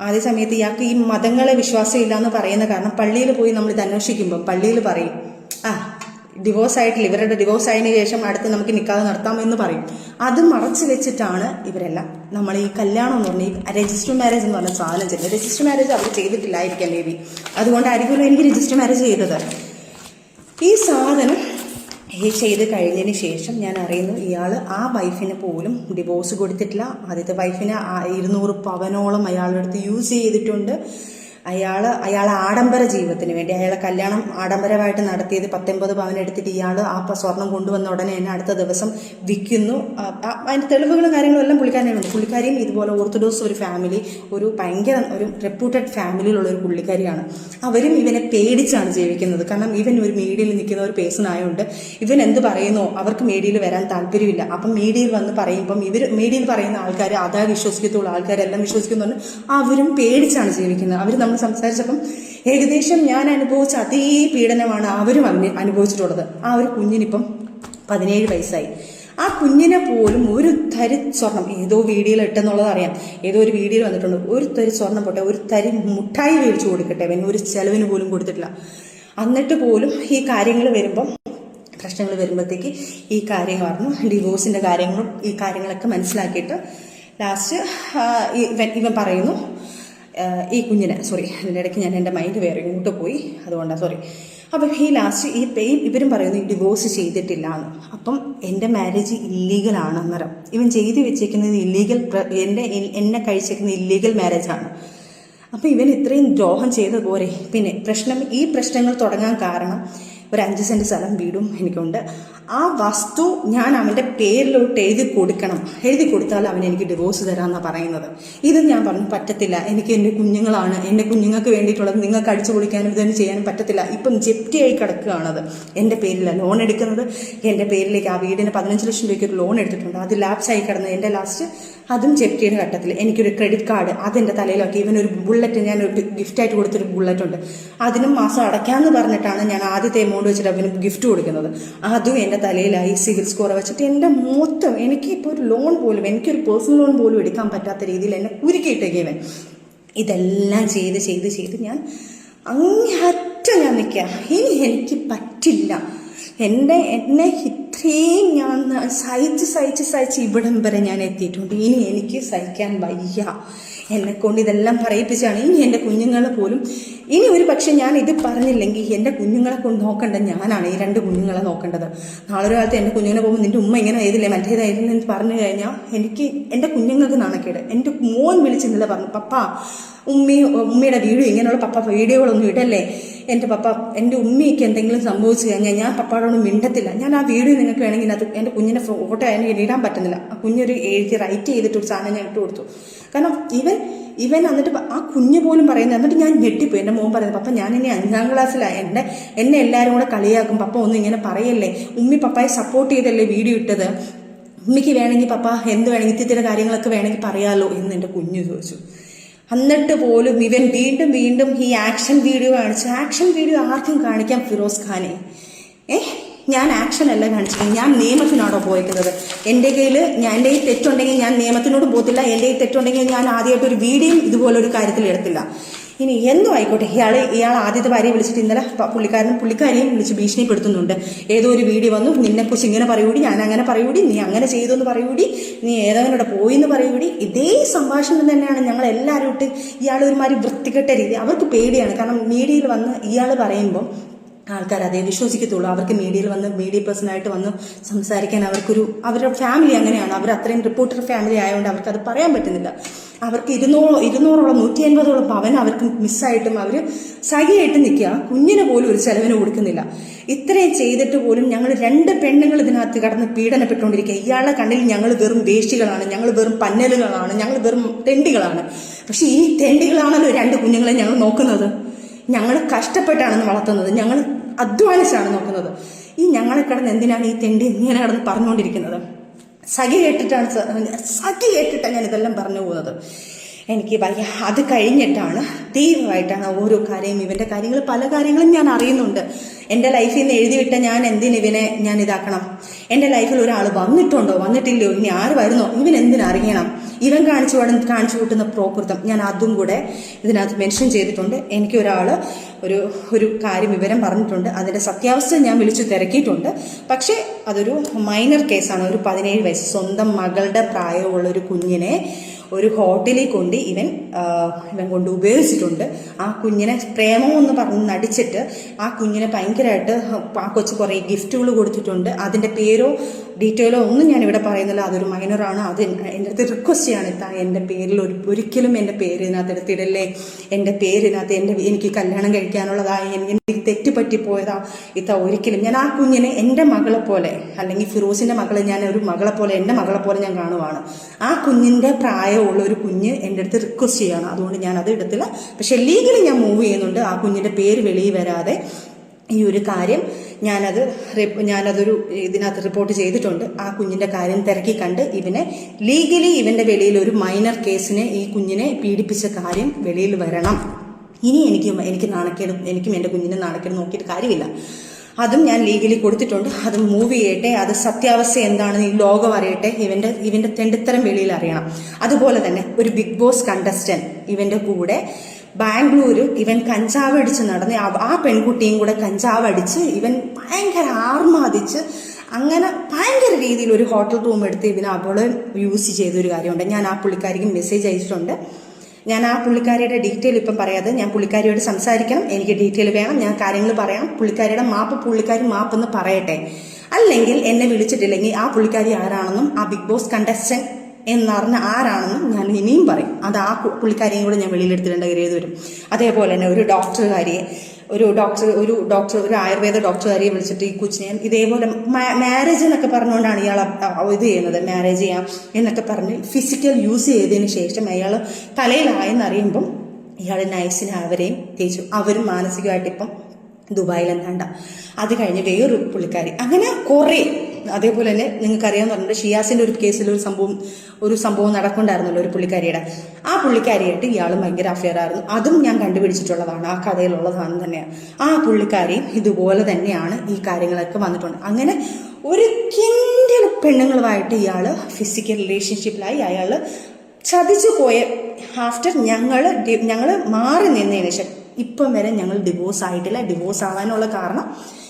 ആദ്യ സമയത്ത് ഇയാൾക്ക് ഈ മതങ്ങളെ വിശ്വാസമില്ല എന്ന് പറയുന്ന കാരണം പള്ളിയിൽ പോയി നമ്മൾ ഇത് അന്വേഷിക്കുമ്പോൾ പള്ളിയിൽ പറയും ഡിവോഴ്സ് ആയിട്ടില്ല, ഇവരുടെ ഡിവോഴ്സ് ആയതിനു ശേഷം അടുത്ത് നമുക്ക് നിക്കാതെ നടത്താമെന്ന് പറയും. അത് മറച്ചു വെച്ചിട്ടാണ് ഇവരെല്ലാം നമ്മൾ ഈ കല്യാണം എന്ന് പറഞ്ഞാൽ ഈ രജിസ്റ്റർ മാരേജ് എന്ന് പറഞ്ഞ സാധനം ചെയ്യുന്നത്. രജിസ്റ്റർ മാരേജ് അവർ ചെയ്തിട്ടില്ലായിരിക്കാം മേ ബി, അതുകൊണ്ടായിരിക്കുമല്ലോ എനിക്ക് രജിസ്റ്റർ മാരേജ് ചെയ്തത്. ഈ സാധനം ചെയ്ത് കഴിഞ്ഞതിന് ശേഷം ഞാൻ അറിയുന്നു ഇയാൾ ആ വൈഫിന് പോലും ഡിവോഴ്സ് കൊടുത്തിട്ടില്ല. ആദ്യത്തെ വൈഫിനെ 200 പവനോളം അയാളുടെ അടുത്ത് യൂസ് ചെയ്തിട്ടുണ്ട്. അയാൾ ആഡംബര ജീവിതത്തിന് വേണ്ടി അയാളെ കല്യാണം ആഡംബരമായിട്ട് നടത്തിയത് 19 പവൻ എടുത്തിട്ട് ഇയാൾ ആ സ്വർണം കൊണ്ടുവന്ന ഉടനെ തന്നെ അടുത്ത ദിവസം വിൽക്കുന്നു. അതിൻ്റെ തെളിവുകളും കാര്യങ്ങളും എല്ലാം പുള്ളിക്കാരിയുണ്ട്. പുള്ളിക്കാരിയും ഇതുപോലെ ഓർത്തഡോക്സ് ഒരു ഫാമിലി, ഒരു ഭയങ്കര ഒരു റെപ്യൂട്ടഡ് ഫാമിലിയിലുള്ള ഒരു പുള്ളിക്കാരിയാണ്. അവരും ഇവനെ പേടിച്ചാണ് ജീവിക്കുന്നത്. കാരണം ഇവൻ ഒരു മീഡിയയിൽ നിൽക്കുന്ന ഒരു പേഴ്സൺ ആയതുകൊണ്ട് ഇവൻ എന്ത് പറയുന്നോ അവർക്ക് മീഡിയയിൽ വരാൻ താല്പര്യമില്ല. അപ്പം മീഡിയയിൽ വന്ന് പറയുമ്പം മീഡിയയിൽ പറയുന്ന ആൾക്കാർ അതാ വിശ്വസിക്കത്തുള്ളൂ, ആൾക്കാരെല്ലാം വിശ്വസിക്കുന്നുണ്ട്. അവരും പേടിച്ചാണ് ജീവിക്കുന്നത്. അവർ സംസാരിച്ചപ്പം ഏകദേശം ഞാൻ അനുഭവിച്ച അതേ പീഡനമാണ് അവരും അനുഭവിച്ചിട്ടുള്ളത്. ആ ഒരു കുഞ്ഞിനിപ്പം 17 വയസ്സായി. ആ കുഞ്ഞിനെ പോലും ഒരു തരി സ്വർണം, ഏതോ വീഡിയോയിൽ ഇട്ടെന്നുള്ളത് അറിയാം, ഏതോ ഒരു വീഡിയോയിൽ വന്നിട്ടുണ്ട്, ഒരു തരി സ്വർണം പോട്ടെ, ഒരു തരി മുട്ടായി മേടിച്ചു കൊടുക്കട്ടെ അവൻ ഒരു ചെലവിന് പോലും കൊടുത്തിട്ടില്ല. എന്നിട്ട് പോലും ഈ കാര്യങ്ങൾ വരുമ്പം പ്രശ്നങ്ങൾ വരുമ്പോഴത്തേക്ക് ഈ കാര്യം പറഞ്ഞു ഡിവോഴ്സിൻ്റെ കാര്യങ്ങളും ഈ കാര്യങ്ങളൊക്കെ മനസ്സിലാക്കിയിട്ട് ലാസ്റ്റ് ഇവൻ പറയുന്നു ഈ കുഞ്ഞിനെ ഇതിൻ്റെ ഇടയ്ക്ക് ഞാൻ എൻ്റെ മൈൻഡ് വേറെ ഇങ്ങോട്ട് പോയി, അതുകൊണ്ടാണ് സോറി. അപ്പം ഈ ലാസ്റ്റ് ഇവരും പറയുന്നു ഈ ഡിവോഴ്സ് ചെയ്തിട്ടില്ല എന്ന്. അപ്പം എൻ്റെ മാരേജ് ഇല്ലീഗലാണ്. അന്നേരം ഇവൻ ചെയ്ത് വെച്ചേക്കുന്നത് എന്നെ കഴിച്ചേക്കുന്നത് ഇല്ലീഗൽ മാരേജാണ്. അപ്പം ഇവൻ ഇത്രയും ദ്രോഹം ചെയ്ത പോരെ. പിന്നെ ഈ പ്രശ്നങ്ങൾ തുടങ്ങാൻ കാരണം ഒരു 5 സെൻറ്റ് സ്ഥലം വീടും എനിക്കുണ്ട്. ആ വസ്തു ഞാൻ അവൻ്റെ പേരിലോട്ട് എഴുതി കൊടുത്താൽ അവൻ എനിക്ക് ഡിവോഴ്സ് തരാമെന്നാണ് പറയുന്നത്. ഇത് ഞാൻ പറഞ്ഞു പറ്റത്തില്ല, എനിക്ക് എൻ്റെ കുഞ്ഞുങ്ങളാണ്, എൻ്റെ കുഞ്ഞുങ്ങൾക്ക് വേണ്ടിയിട്ടുള്ളത് നിങ്ങൾക്ക് അടിച്ചു പൊളിക്കാനും ഇതൊന്നും ചെയ്യാനും പറ്റത്തില്ല. ഇപ്പം ജപ്തിയായി കിടക്കുകയാണത്. എൻ്റെ പേരിലാണ് ലോൺ എടുക്കുന്നത്, എൻ്റെ പേരിലേക്ക് ആ വീടിന് 15 ലക്ഷം രൂപയ്ക്ക് ഒരു ലോൺ എടുത്തിട്ടുണ്ട്. അത് ലാപ്സായി കിടന്നത് എൻ്റെ ലാസ്റ്റ് അതും ജപ്തിയുടെ ഘട്ടത്തിൽ. എനിക്കൊരു ക്രെഡിറ്റ് കാർഡ് അതെൻ്റെ തലയിലൊക്കെ ഇവനൊരു ബുള്ളറ്റ്, ഞാനൊരു ഗിഫ്റ്റായിട്ട് കൊടുത്തൊരു ബുള്ളറ്റ് ഉണ്ട്, അതിനും മാസം അടയ്ക്കാമെന്ന് പറഞ്ഞിട്ടാണ് ഞാൻ ആദ്യത്തെ എമൗണ്ട് വെച്ചിട്ട് അവന് ഗിഫ്റ്റ് കൊടുക്കുന്നത്. അതും എൻ്റെ തലയിലായി സിവിൽ സ്കോർ വെച്ചിട്ട് എൻ്റെ മൊത്തം എനിക്കിപ്പോൾ ഒരു ലോൺ പോലും, എനിക്കൊരു പേഴ്സണൽ ലോൺ പോലും എടുക്കാൻ പറ്റാത്ത രീതിയിൽ എന്നെ കുരുക്കിയിട്ടേക്കവൻ. ഇതെല്ലാം ചെയ്ത് ഞാൻ അങ്ങേയറ്റം ഞാൻ നിൽക്കുക. ഇനി എനിക്ക് പറ്റില്ല, എന്നെ ഇത്രയും ഞാൻ സഹിച്ച് ഇവിടം വരെ ഞാൻ എത്തിയിട്ടുണ്ട്. ഇനി എനിക്ക് സഹിക്കാൻ വയ്യ, എന്നെ കൊണ്ട് ഇതെല്ലാം പറയിപ്പിച്ചാണ്. ഇനി എൻ്റെ കുഞ്ഞുങ്ങളെ പോലും ഇനി ഒരു പക്ഷെ ഞാൻ ഇത് പറഞ്ഞില്ലെങ്കിൽ എൻ്റെ കുഞ്ഞുങ്ങളെ കൊണ്ട് നോക്കേണ്ടത് ഞാനാണ്, ഈ 2 കുഞ്ഞുങ്ങളെ നോക്കേണ്ടത്. നാളെ ഒരു കാലത്ത് എൻ്റെ കുഞ്ഞുങ്ങളെ പോകുമ്പോൾ നിൻ്റെ ഉമ്മ ഇങ്ങനെ ചെയ്തില്ലേ മറ്റേതായിരുന്നു എന്ന് പറഞ്ഞു കഴിഞ്ഞാൽ എനിക്ക് എൻ്റെ കുഞ്ഞുങ്ങൾക്ക് നാണക്കേട്. എൻ്റെ മോൻ വിളിച്ചിരുന്നില്ല പറഞ്ഞു, പപ്പ ഉമ്മയുടെ വീഡിയോ ഇങ്ങനെയുള്ള പപ്പ വീഡിയോകളൊന്നും ഇടല്ലേ, എൻ്റെ ഉമ്മയ്ക്ക് എന്തെങ്കിലും സംഭവിച്ചു കഴിഞ്ഞാൽ ഞാൻ പപ്പാടോട് മിണ്ടത്തില്ല. ഞാൻ ആ വീഡിയോ നിങ്ങൾക്ക് വേണമെങ്കിൽ അത് എൻ്റെ കുഞ്ഞിൻ്റെ ഫോട്ടോ എനിക്ക് ഇടാൻ പറ്റുന്നില്ല. ആ കുഞ്ഞൊരു എഴുതി റൈറ്റ് ചെയ്തിട്ടൊരു സാധനം ഞാൻ ഇട്ട് കൊടുത്തു. കാരണം ഇവൻ എന്നിട്ട് ആ കുഞ്ഞ് പോലും പറയുന്നത്, എന്നിട്ട് ഞാൻ ഞെട്ടിപ്പോയി. എൻ്റെ മോൻ പറയുന്നത്, പപ്പ ഞാൻ ഇനി 5ാം ക്ലാസ്സിലാണ്, എന്നെ എല്ലാവരും കൂടെ കളിയാക്കും, പപ്പ ഒന്നും ഇങ്ങനെ പറയല്ലേ, ഉമ്മി പപ്പായെ സപ്പോർട്ട് ചെയ്തല്ലേ വീഡിയോ ഇട്ടത്, ഉമ്മിക്ക് വേണമെങ്കിൽ പപ്പ എന്ത് വേണമെങ്കിൽ ഇത്തിരി കാര്യങ്ങളൊക്കെ വേണമെങ്കിൽ പറയാമല്ലോ എന്ന് എൻ്റെ കുഞ്ഞ് ചോദിച്ചു. എന്നിട്ട് പോലും ഇവൻ വീണ്ടും ഈ ആക്ഷൻ വീഡിയോ കാണിച്ചു. ആക്ഷൻ വീഡിയോ ആർക്കും കാണിക്കാം ഫിറോസ് ഖാനെ? ഞാൻ ആക്ഷൻ അല്ല കാണിച്ചത്, ഞാൻ നിയമത്തിനാണോ പോയിരിക്കുന്നത്? എൻ്റെ കയ്യിൽ തെറ്റുണ്ടെങ്കിൽ ഞാൻ നിയമത്തിനോട് പോകത്തില്ല. എൻ്റെ കയ്യിൽ തെറ്റുണ്ടെങ്കിൽ ഞാൻ ആദ്യമായിട്ടൊരു വീഡിയോ ഇതുപോലൊരു കാര്യത്തിൽ എടുത്തില്ല. ഇനി എന്തോ ആയിക്കോട്ടെ, ഇയാൾ ആദ്യത്തെ ഭാര്യയെ വിളിച്ചിട്ട് ഇന്നലെ പുള്ളിക്കാരിയും വിളിച്ച് ഭീഷണിപ്പെടുത്തുന്നുണ്ട്. ഏതോ ഒരു വീഡിയോ വന്നു, നിന്നെക്കുറിച്ച് ഇങ്ങനെ പറയൂടി, ഞാൻ അങ്ങനെ പറയൂടി, നീ അങ്ങനെ ചെയ്തു എന്ന് പറയൂടി, നീ ഏതവനോടെ പോയി എന്ന് പറയൂടി. ഇതേ സംഭാഷണം തന്നെയാണ് ഞങ്ങൾ എല്ലാവരും ഇട്ട് ഇയാൾ ഒരുമാതിരി വൃത്തികെട്ട രീതി. അവർക്ക് പേടിയാണ്, കാരണം മീഡിയയിൽ വന്ന് ഇയാൾ പറയുമ്പം ആൾക്കാർ അതേ വിശ്വസിക്കത്തുള്ളൂ. അവർക്ക് മീഡിയയിൽ വന്ന് മീഡിയ പേഴ്സണായിട്ട് വന്ന് സംസാരിക്കാൻ അവരുടെ ഫാമിലി അങ്ങനെയാണ്. അവർ അത്രയും റിപ്പോർട്ടർ ഫാമിലി ആയതുകൊണ്ട് അവർക്കത് പറയാൻ പറ്റുന്നില്ല. അവർക്ക് 200ഓളം 150ഓളം പവൻ അവർക്ക് മിസ്സായിട്ടും അവർ സഹിയായിട്ട് നിൽക്കുക. കുഞ്ഞിന് പോലും ഒരു ചെലവിന് കൊടുക്കുന്നില്ല. ഇത്രയും ചെയ്തിട്ട് പോലും ഞങ്ങൾ 2 പെണ്ണുങ്ങൾ ഇതിനകത്ത് കടന്ന് പീഡനപ്പെട്ടുകൊണ്ടിരിക്കുക. ഇയാളുടെ കണ്ണിൽ ഞങ്ങൾ വെറും വേഷ്ടികളാണ്, ഞങ്ങൾ വെറും പന്നലുകളാണ്, ഞങ്ങൾ വെറും തെണ്ടികളാണ്. പക്ഷെ ഈ തെണ്ടികളാണല്ലോ 2 കുഞ്ഞുങ്ങളെ ഞങ്ങൾ നോക്കുന്നത്. ഞങ്ങൾ കഷ്ടപ്പെട്ടാണെന്ന് വളർത്തുന്നത്, ഞങ്ങൾ അധ്വാനിച്ചാണ് നോക്കുന്നത്. ഈ ഞങ്ങളെ കിടന്ന് എന്തിനാണ് ഈ തെണ്ടി ഇങ്ങനെ കിടന്ന് പറഞ്ഞുകൊണ്ടിരിക്കുന്നത്? സഖി കേട്ടിട്ടാണ് ഞാൻ ഇതെല്ലാം പറഞ്ഞു പോകുന്നത്. എനിക്ക് വയ്യ. അത് കഴിഞ്ഞിട്ടാണ് തീവ്രമായിട്ടാണ് ഓരോ കാര്യം, ഇവൻ്റെ കാര്യങ്ങൾ പല കാര്യങ്ങളും ഞാൻ അറിയുന്നുണ്ട്. എൻ്റെ ലൈഫിൽ നിന്ന് എഴുതിവിട്ട ഞാൻ എന്തിനിവനെ ഞാൻ ഇതാക്കണം? എൻ്റെ ലൈഫിൽ ഒരാൾ വന്നിട്ടുണ്ടോ വന്നിട്ടില്ലയോ, ഇനി ആര് വരുന്നോ, ഇവൻ എന്തിനറിയണം? ഇവൻ കാണിച്ചു കൂട്ടുന്ന പ്രോകൃതം ഞാൻ അതും കൂടെ ഇതിനകത്ത് മെൻഷൻ ചെയ്തിട്ടുണ്ട്. എനിക്ക് ഒരാൾ ഒരു വിവരം പറഞ്ഞിട്ടുണ്ട്. അതിൻ്റെ സത്യാവസ്ഥ ഞാൻ വിളിച്ചു തിരക്കിയിട്ടുണ്ട്. പക്ഷേ അതൊരു മൈനർ കേസാണ്. ഒരു 17 വയസ്സ് സ്വന്തം മകളുടെ പ്രായമുള്ളൊരു കുഞ്ഞിനെ ഒരു ഹോട്ടലിൽ കൊണ്ട് ഇവൻ കൊണ്ട് ഉപയോഗിച്ചിട്ടുണ്ട്. ആ കുഞ്ഞിനെ പ്രേമമെന്ന് പറഞ്ഞ് നടിച്ചിട്ട് ആ കുഞ്ഞിനെ ഭയങ്കരമായിട്ട് ആ കൊച്ചു കുറേ ഗിഫ്റ്റുകൾ കൊടുത്തിട്ടുണ്ട്. അതിൻ്റെ പേരോ ഡീറ്റെയിലോ ഒന്നും ഞാനിവിടെ പറയുന്നില്ല. അതൊരു മൈനറാണ്. അത് എൻ്റെ അടുത്ത് റിക്വസ്റ്റ് ചെയ്യാണ്, എൻ്റെ പേരിൽ ഒരിക്കലും എൻ്റെ പേര് ഇതിനകത്ത് എടുത്തിടല്ലേ, എൻ്റെ പേരിനകത്ത് എനിക്ക് കല്യാണം കഴിക്കാനുള്ളതായി എനിക്ക് തെറ്റ് പറ്റിപ്പോയതാ ഒരിക്കലും. ഞാൻ ആ കുഞ്ഞിനെ എൻ്റെ മകളെ പോലെ, അല്ലെങ്കിൽ ഫിറോസിൻ്റെ മകളെ ഞാൻ ഒരു മകളെ പോലെ, എൻ്റെ മകളെ പോലെ ഞാൻ കാണുവാണ്. ആ കുഞ്ഞിൻ്റെ പ്രായമുള്ള ഒരു കുഞ്ഞ് എൻ്റെ അടുത്ത് റിക്വസ്റ്റ് ചെയ്യാണ്. അതുകൊണ്ട് ഞാൻ അത് എടുത്തില്ല. പക്ഷെ ലീഗലി ഞാൻ മൂവ് ചെയ്യുന്നുണ്ട്. ആ കുഞ്ഞിൻ്റെ പേര് വെളിയിൽ വരാതെ ഈ ഒരു കാര്യം ഞാനതൊരു ഇതിനകത്ത് റിപ്പോർട്ട് ചെയ്തിട്ടുണ്ട്. ആ കുഞ്ഞിൻ്റെ കാര്യം തിരക്കി കണ്ട് ലീഗലി ഇവൻ്റെ വെളിയിൽ ഒരു മൈനർ കേസിനെ ഈ കുഞ്ഞിനെ പീഡിപ്പിച്ച കാര്യം വെളിയിൽ വരണം. ഇനി എനിക്ക് നാണക്കേടും, എനിക്കും എൻ്റെ കുഞ്ഞിനെ നാണക്കേട് നോക്കിയിട്ട് കാര്യമില്ല. അതും ഞാൻ ലീഗലി കൊടുത്തിട്ടുണ്ട്. അത് മൂവ് ചെയ്യട്ടെ. അത് സത്യാവസ്ഥ എന്താണെന്ന് ഈ ലോകം അറിയട്ടെ. ഇവൻ്റെ തെണ്ടിത്തരം വെളിയിൽ അറിയണം. അതുപോലെ തന്നെ ഒരു ബിഗ് ബോസ് കണ്ടസ്റ്റന്റ് ഇവൻ്റെ കൂടെ ബാംഗ്ലൂര് ഇവൻ കഞ്ചാവ് അടിച്ച് നടന്ന് ആ പെൺകുട്ടിയും കൂടെ കഞ്ചാവ് അടിച്ച് ഇവൻ ഭയങ്കര ആർമാദിച്ച് അങ്ങനെ ഭയങ്കര രീതിയിൽ ഒരു ഹോട്ടൽ റൂം എടുത്ത് അവളെ യൂസ് ചെയ്തൊരു കാര്യമുണ്ട്. ഞാൻ ആ പുള്ളിക്കാരിക്ക് മെസ്സേജ് അയച്ചിട്ടുണ്ട്. ഞാൻ ആ പുള്ളിക്കാരിയുടെ ഡീറ്റെയിൽ ഇപ്പം പറയാതെ, ഞാൻ പുള്ളിക്കാരിയോട് സംസാരിക്കണം, എനിക്ക് ഡീറ്റെയിൽ വേണം, ഞാൻ കാര്യങ്ങൾ പറയാം. പുള്ളിക്കാരിയുടെ പുള്ളിക്കാരി മാപ്പെന്ന് പറയട്ടെ. അല്ലെങ്കിൽ എന്നെ വിളിച്ചിട്ടില്ലെങ്കിൽ ആ പുള്ളിക്കാരി ആരാണെന്നും ആ ബിഗ് ബോസ് കണ്ടസ്റ്റന്റ് എന്നറിഞ്ഞ ആരാണെന്നും ഞാൻ ഇനിയും പറയും. അത് ആ പുള്ളിക്കാരിയും കൂടെ ഞാൻ വെളിയിലെടുത്തിട്ടുണ്ട് കയറിയത് വരും. അതേപോലെ തന്നെ ഒരു ആയുർവേദ ഡോക്ടറുകാരിയെ വിളിച്ചിട്ട് ഈ കൊച്ചിനെ ഇതേപോലെ മാരേജ് എന്നൊക്കെ പറഞ്ഞുകൊണ്ടാണ് ഇയാൾ ഇത് ചെയ്യുന്നത്. മാരേജ് ചെയ്യാം എന്നൊക്കെ പറഞ്ഞ് ഫിസിക്കൽ യൂസ് ചെയ്തതിന് ശേഷം അയാൾ തലയിലായെന്നറിയുമ്പം ഇയാൾ നൈസിന് അവരെയും തേച്ചു. അവരും മാനസികമായിട്ട് ഇപ്പം ദുബായിലെന്നാണ്ട. അത് കഴിഞ്ഞ് വേറൊരു പുള്ളിക്കാരി, അങ്ങനെ കുറേ. അതേപോലെ തന്നെ നിങ്ങൾക്കറിയാമെന്ന് പറഞ്ഞിട്ട് ഷിയാസിൻ്റെ ഒരു കേസിൽ ഒരു സംഭവം നടക്കുന്നുണ്ടായിരുന്നല്ലോ ഒരു പുള്ളിക്കാരിയുടെ. ആ പുള്ളിക്കാരിയായിട്ട് ഇയാളും ഭയങ്കര അഫെയർ ആയിരുന്നു. അതും ഞാൻ കണ്ടുപിടിച്ചിട്ടുള്ളതാണ്, ആ കഥയിലുള്ളതാണ് തന്നെയാണ്. ആ പുള്ളിക്കാരിയും ഇതുപോലെ തന്നെയാണ് ഈ കാര്യങ്ങളൊക്കെ വന്നിട്ടുണ്ട്. അങ്ങനെ ഒരു കിൻഡൽ പെണ്ണുങ്ങളുമായിട്ട് ഇയാൾ ഫിസിക്കൽ റിലേഷൻഷിപ്പിലായി. അയാൾ ചതിച്ചു പോയ ആഫ്റ്റർ ഞങ്ങൾ മാറി നിന്നതിന് ശേഷം ഇപ്പം വരെ ഞങ്ങൾ ഡിവോഴ്സ് ആയിട്ടില്ല. ഡിവോഴ്സ് ആവാനുള്ള കാരണം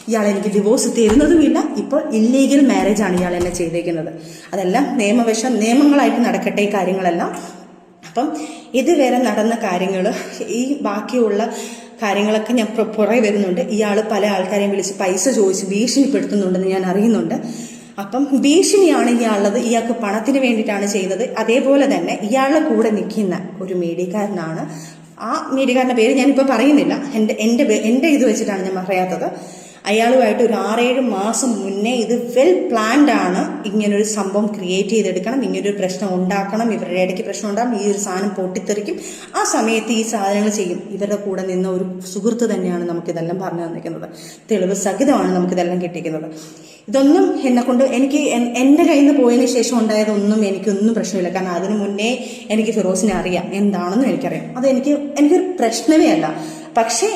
ഇയാൾ എനിക്ക് ഡിവോഴ്സ് തരുന്നതുമില്ല. ഇപ്പോൾ ഇല്ലീഗൽ മാരേജാണ് ഇയാൾ എന്നെ ചെയ്തേക്കുന്നത്. അതെല്ലാം നിയമങ്ങളായിട്ട് നടക്കട്ടെ ഈ കാര്യങ്ങളെല്ലാം. അപ്പം ഇതുവരെ നടന്ന കാര്യങ്ങൾ, ഈ ബാക്കിയുള്ള കാര്യങ്ങളൊക്കെ ഞാൻ പുറകെ വരുന്നുണ്ട്. ഇയാൾ പല ആൾക്കാരെയും വിളിച്ച് പൈസ ചോദിച്ച് ഭീഷണിപ്പെടുത്തുന്നുണ്ടെന്ന് ഞാൻ അറിയുന്നുണ്ട്. അപ്പം ഭീഷണിയാണ് ഇയാളുള്ളത്, ഇയാൾക്ക് പണത്തിന് വേണ്ടിയിട്ടാണ് ചെയ്യുന്നത്. അതേപോലെ തന്നെ ഇയാളുടെ കൂടെ നിൽക്കുന്ന ഒരു മീഡിയക്കാരനാണ്. ആ മീഡിയക്കാരൻ്റെ പേര് ഞാനിപ്പോൾ പറയുന്നില്ല, എൻ്റെ ഇത് വെച്ചിട്ടാണ് ഞാൻ പറയാത്തത്. അയാളുമായിട്ട് ഒരു 6-7 മാസം മുന്നേ ഇത് വെൽ പ്ലാൻഡ് ആണ്. ഇങ്ങനൊരു സംഭവം ക്രിയേറ്റ് ചെയ്തെടുക്കണം, ഇങ്ങനൊരു പ്രശ്നം ഉണ്ടാക്കണം, ഇവരുടെ ഇടയ്ക്ക് പ്രശ്നം ഉണ്ടാകും, ഈ ഒരു സാധനം പൊട്ടിത്തെറിക്കും, ആ സമയത്ത് ഈ സാധനങ്ങൾ ചെയ്യും. ഇവരുടെ കൂടെ നിന്ന ഒരു സുഹൃത്ത് തന്നെയാണ് നമുക്കിതെല്ലാം പറഞ്ഞു തന്നിരിക്കുന്നത്. തെളിവ് സഹിതമാണ് നമുക്കിതെല്ലാം കിട്ടിയിരിക്കുന്നത്. ഇതൊന്നും എന്നെ കൊണ്ട് എൻ്റെ കയ്യിൽ നിന്ന് പോയതിന് ശേഷം ഉണ്ടായതൊന്നും എനിക്കൊന്നും പ്രശ്നമില്ല. കാരണം അതിനു മുന്നേ എനിക്ക് ഫിറോസിനെ അറിയാം, എന്താണെന്നും എനിക്കറിയാം. അത് എനിക്കൊരു പ്രശ്നമേ അല്ല. പക്ഷേ